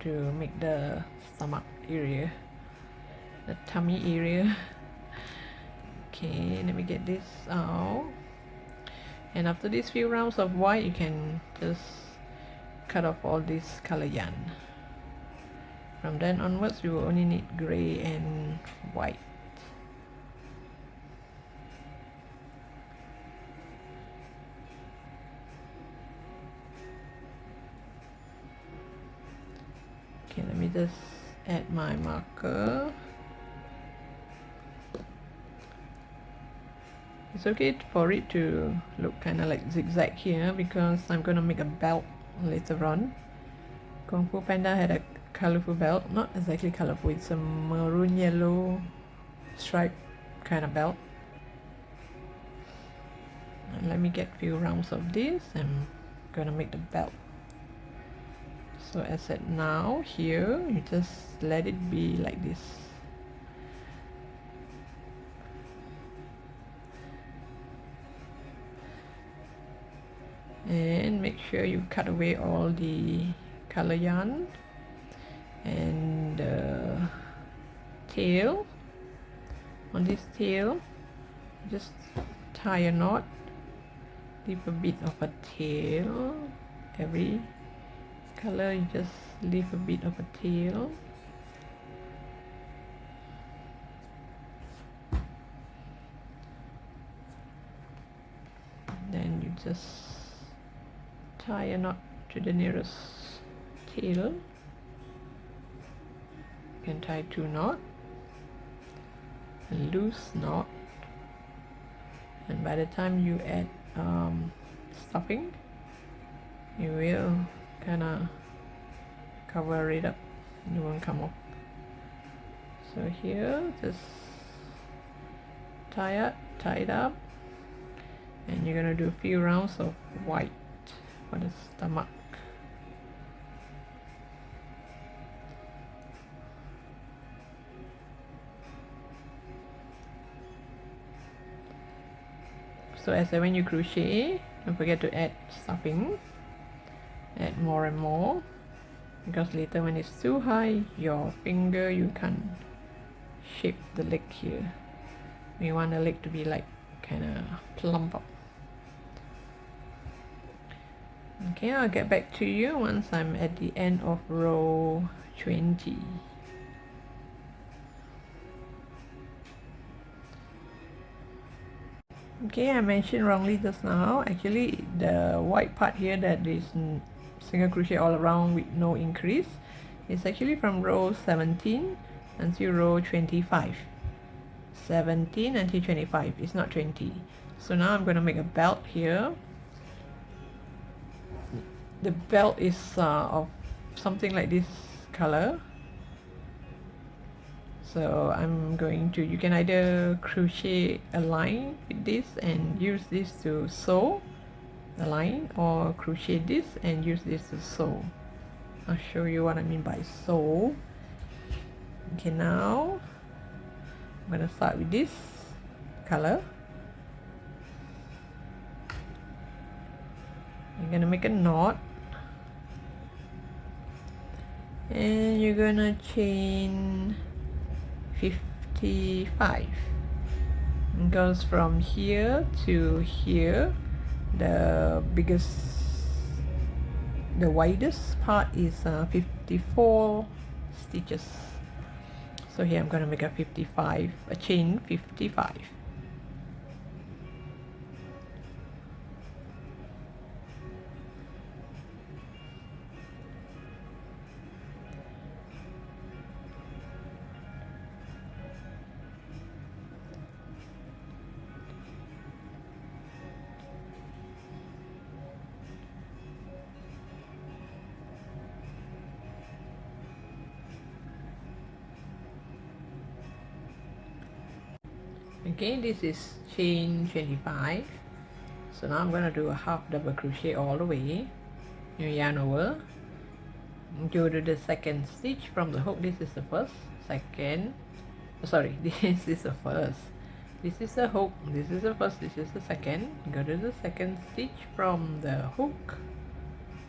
to make the stomach area, the tummy area. Okay, let me get this out. And after these few rounds of white, you can just cut off all this color yarn. From then onwards, we will only need gray and white. Okay, let me just add my marker. It's okay for it to look kind of like zigzag here because I'm going to make a belt later on. Kung Fu Panda had a colorful belt, not exactly colorful, it's a maroon yellow stripe kind of belt. And let me get a few rounds of this. I'm going to make the belt. So as at now, here, you just let it be like this. And make sure you cut away all the color yarn and tail. On this tail, just tie a knot, leave a bit of a tail. Every color, you just leave a bit of a tail. Then you just tie a knot to the nearest tail. You can tie 2 knots, a loose knot, and by the time you add stuffing, you will kind of cover it up, it won't come off. So here, just tie it up, and you're gonna do a few rounds of white for the stomach. So as when you crochet, don't forget to add stuffing, add more and more, because later when it's too high, your finger, you can't shape the leg here. We want the leg to be like kind of plump up. Okay, I'll get back to you once I'm at the end of row 20. Okay, I mentioned wrongly just now. Actually, the white part here that is single crochet all around with no increase is actually from row 17 until row 25. 17 until 25, it's not 20. So now I'm going to make a belt here. The belt is of something like this color. So I'm going to, you can either crochet a line with this and use this to sew the line, or crochet this and use this to sew. I'll show you what I mean by sew. Okay, now I'm going to start with this color. You're going to make a knot, and you're going to chain 55. It goes from here to here. The widest part is 54 stitches. So here I'm going to make a chain 55. Okay, this is chain 25. So now I'm going to do a half double crochet all the way. You yarn over, go to the second stitch from the hook. This is the first, second, sorry, this is the first, this is the hook, this is the first, this is the second. Go to the second stitch from the hook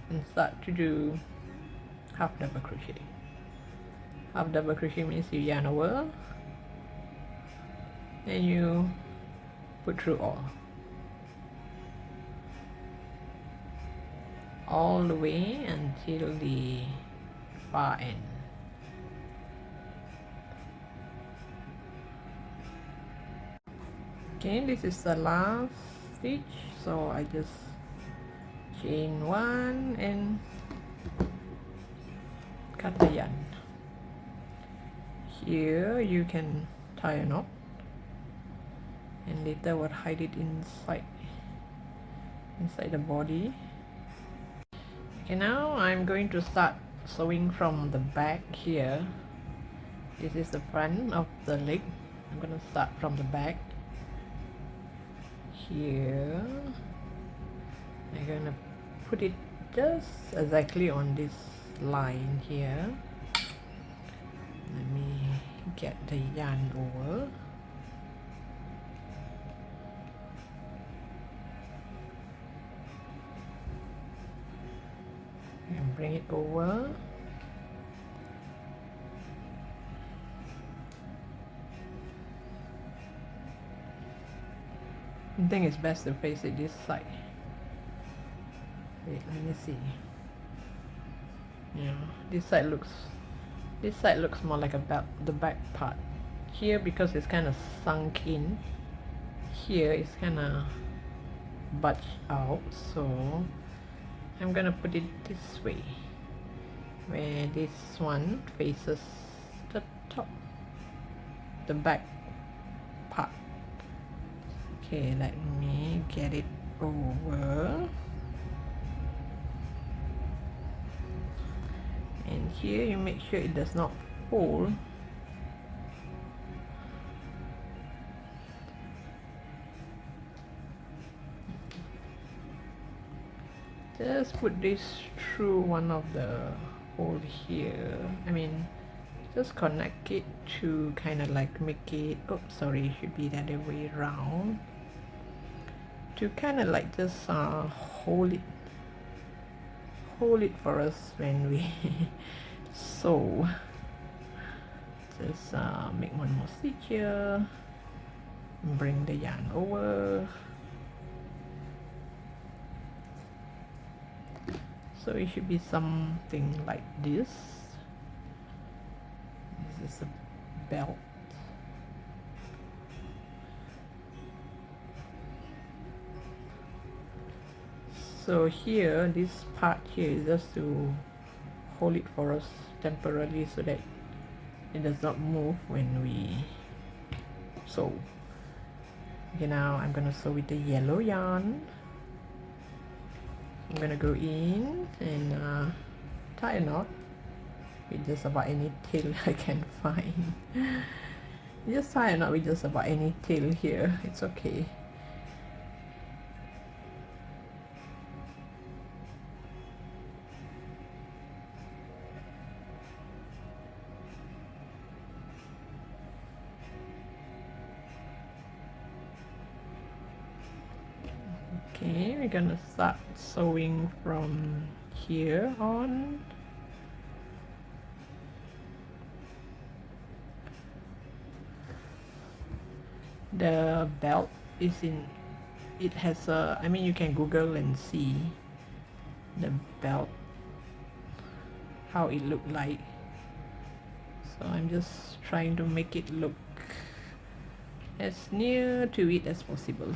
and start to do half double crochet. Half double crochet means you yarn over and you put through all the way until the far end. Okay, this is the last stitch, so I just chain one and cut the yarn. Here you can tie a knot and later we'll hide it inside the body. Okay, now I'm going to start sewing from the back here. This is the front of the leg. I'm gonna start from the back here. I'm gonna put it just exactly on this line here. Let me get the yarn over. And bring it over. I think it's best to face it this side. Wait, let me see. Yeah, this side looks more like the back part. Here, because it's kind of sunk in, here it's kind of budged out, so I'm gonna put it this way, where this one faces the top, the back part. Okay, let me get it over. And here you make sure it does not fold. Just put this through one of the hole here. I mean, just connect it to kind of like make it, oops, sorry, it should be the other way around. To kind of like just hold it for us when we sew. Just make one more stitch here, bring the yarn over. So it should be something like this. This is a belt. So here, this part here is just to hold it for us temporarily so that it does not move when we sew. Okay, now I'm gonna sew with the yellow yarn. I'm gonna go in and tie a knot with just about any tail I can find. Just tie a knot with just about any tail here, it's okay. Okay, we're gonna start sewing from here on. The belt is in, it has a, I mean you can Google and see the belt, how it looked like. So I'm just trying to make it look as near to it as possible.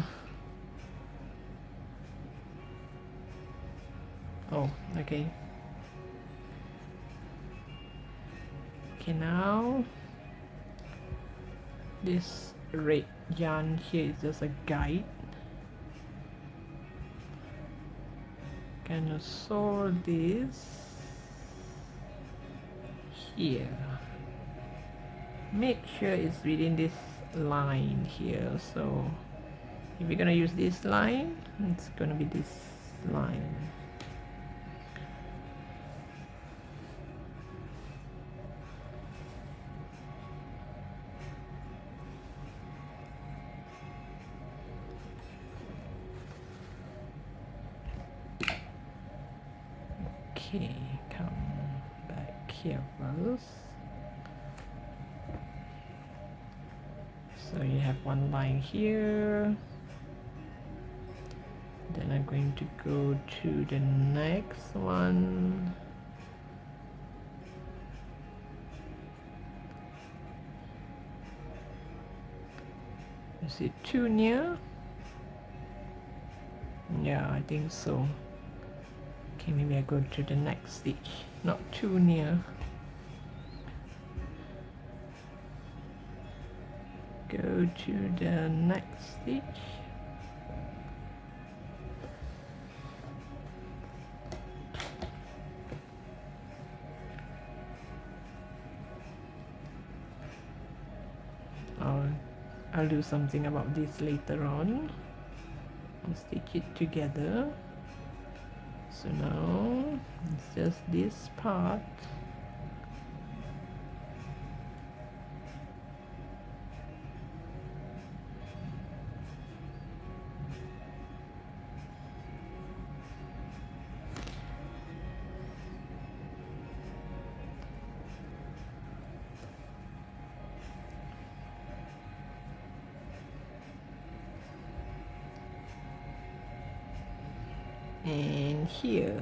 Oh, okay. Okay, now this red yarn here is just a guide. Gonna sew this here. Make sure it's within this line here. So if you're gonna use this line, it's gonna be this line. Okay, come back. here first. So you have one line here. Then I'm going to go to the next one. Is it too near? Yeah, I think so. Okay, maybe I go to the next stitch. Not too near. Go to the next stitch. I'll do something about this later on. I'll stitch it together. So now it's just this part. And here.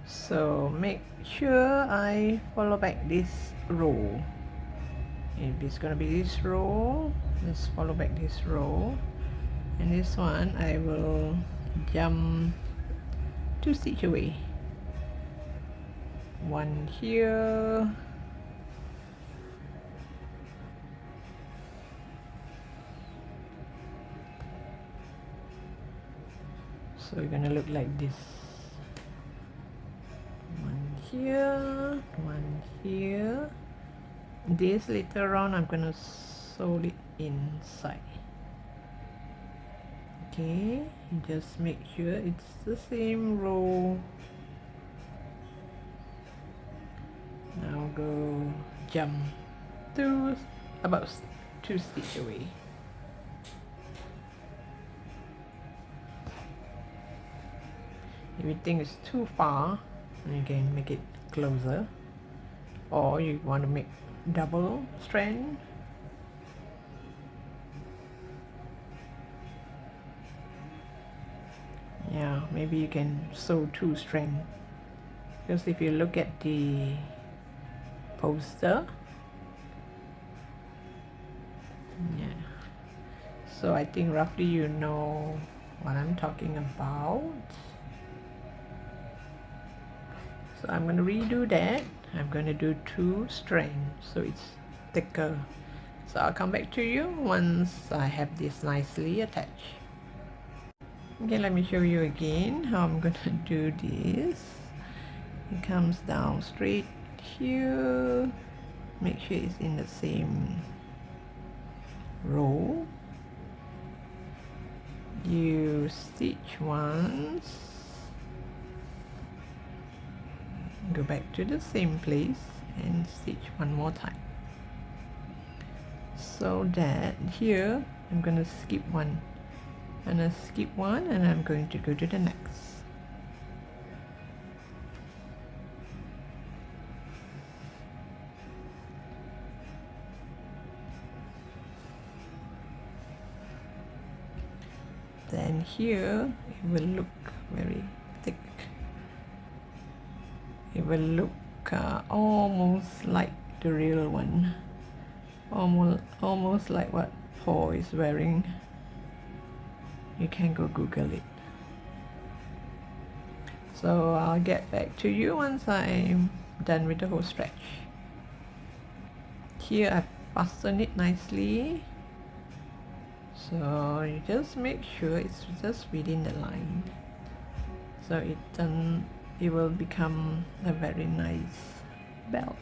So make sure I follow back this row. If it's gonna be this row, let's follow back this row. And this one I will jump 2 stitch away. One here. So it's gonna look like this. One here, one here. This later on I'm gonna sew it inside. Okay, just make sure it's the same row. Now go jump about 2 stitch away. If you think it's too far, you can make it closer, or you want to make double strand. Yeah, maybe you can sew 2 strands, because if you look at the poster, yeah, so I think roughly you know what I'm talking about. So I'm going to redo that. I'm going to do 2 strands so it's thicker. So I'll come back to you once I have this nicely attached. Okay, let me show you again how I'm going to do this. It comes down straight here. Make sure it's in the same row. You stitch once. Go back to the same place and stitch one more time, so that here I'm going to skip one and I skip one and I'm going to go to the next. Then here it will look very thick. It will look almost like the real one, almost like what Paul is wearing. You can go Google it. So I'll get back to you once I'm done with the whole stretch. Here I fasten it nicely, so you just make sure it's just within the line, so it will become a very nice belt.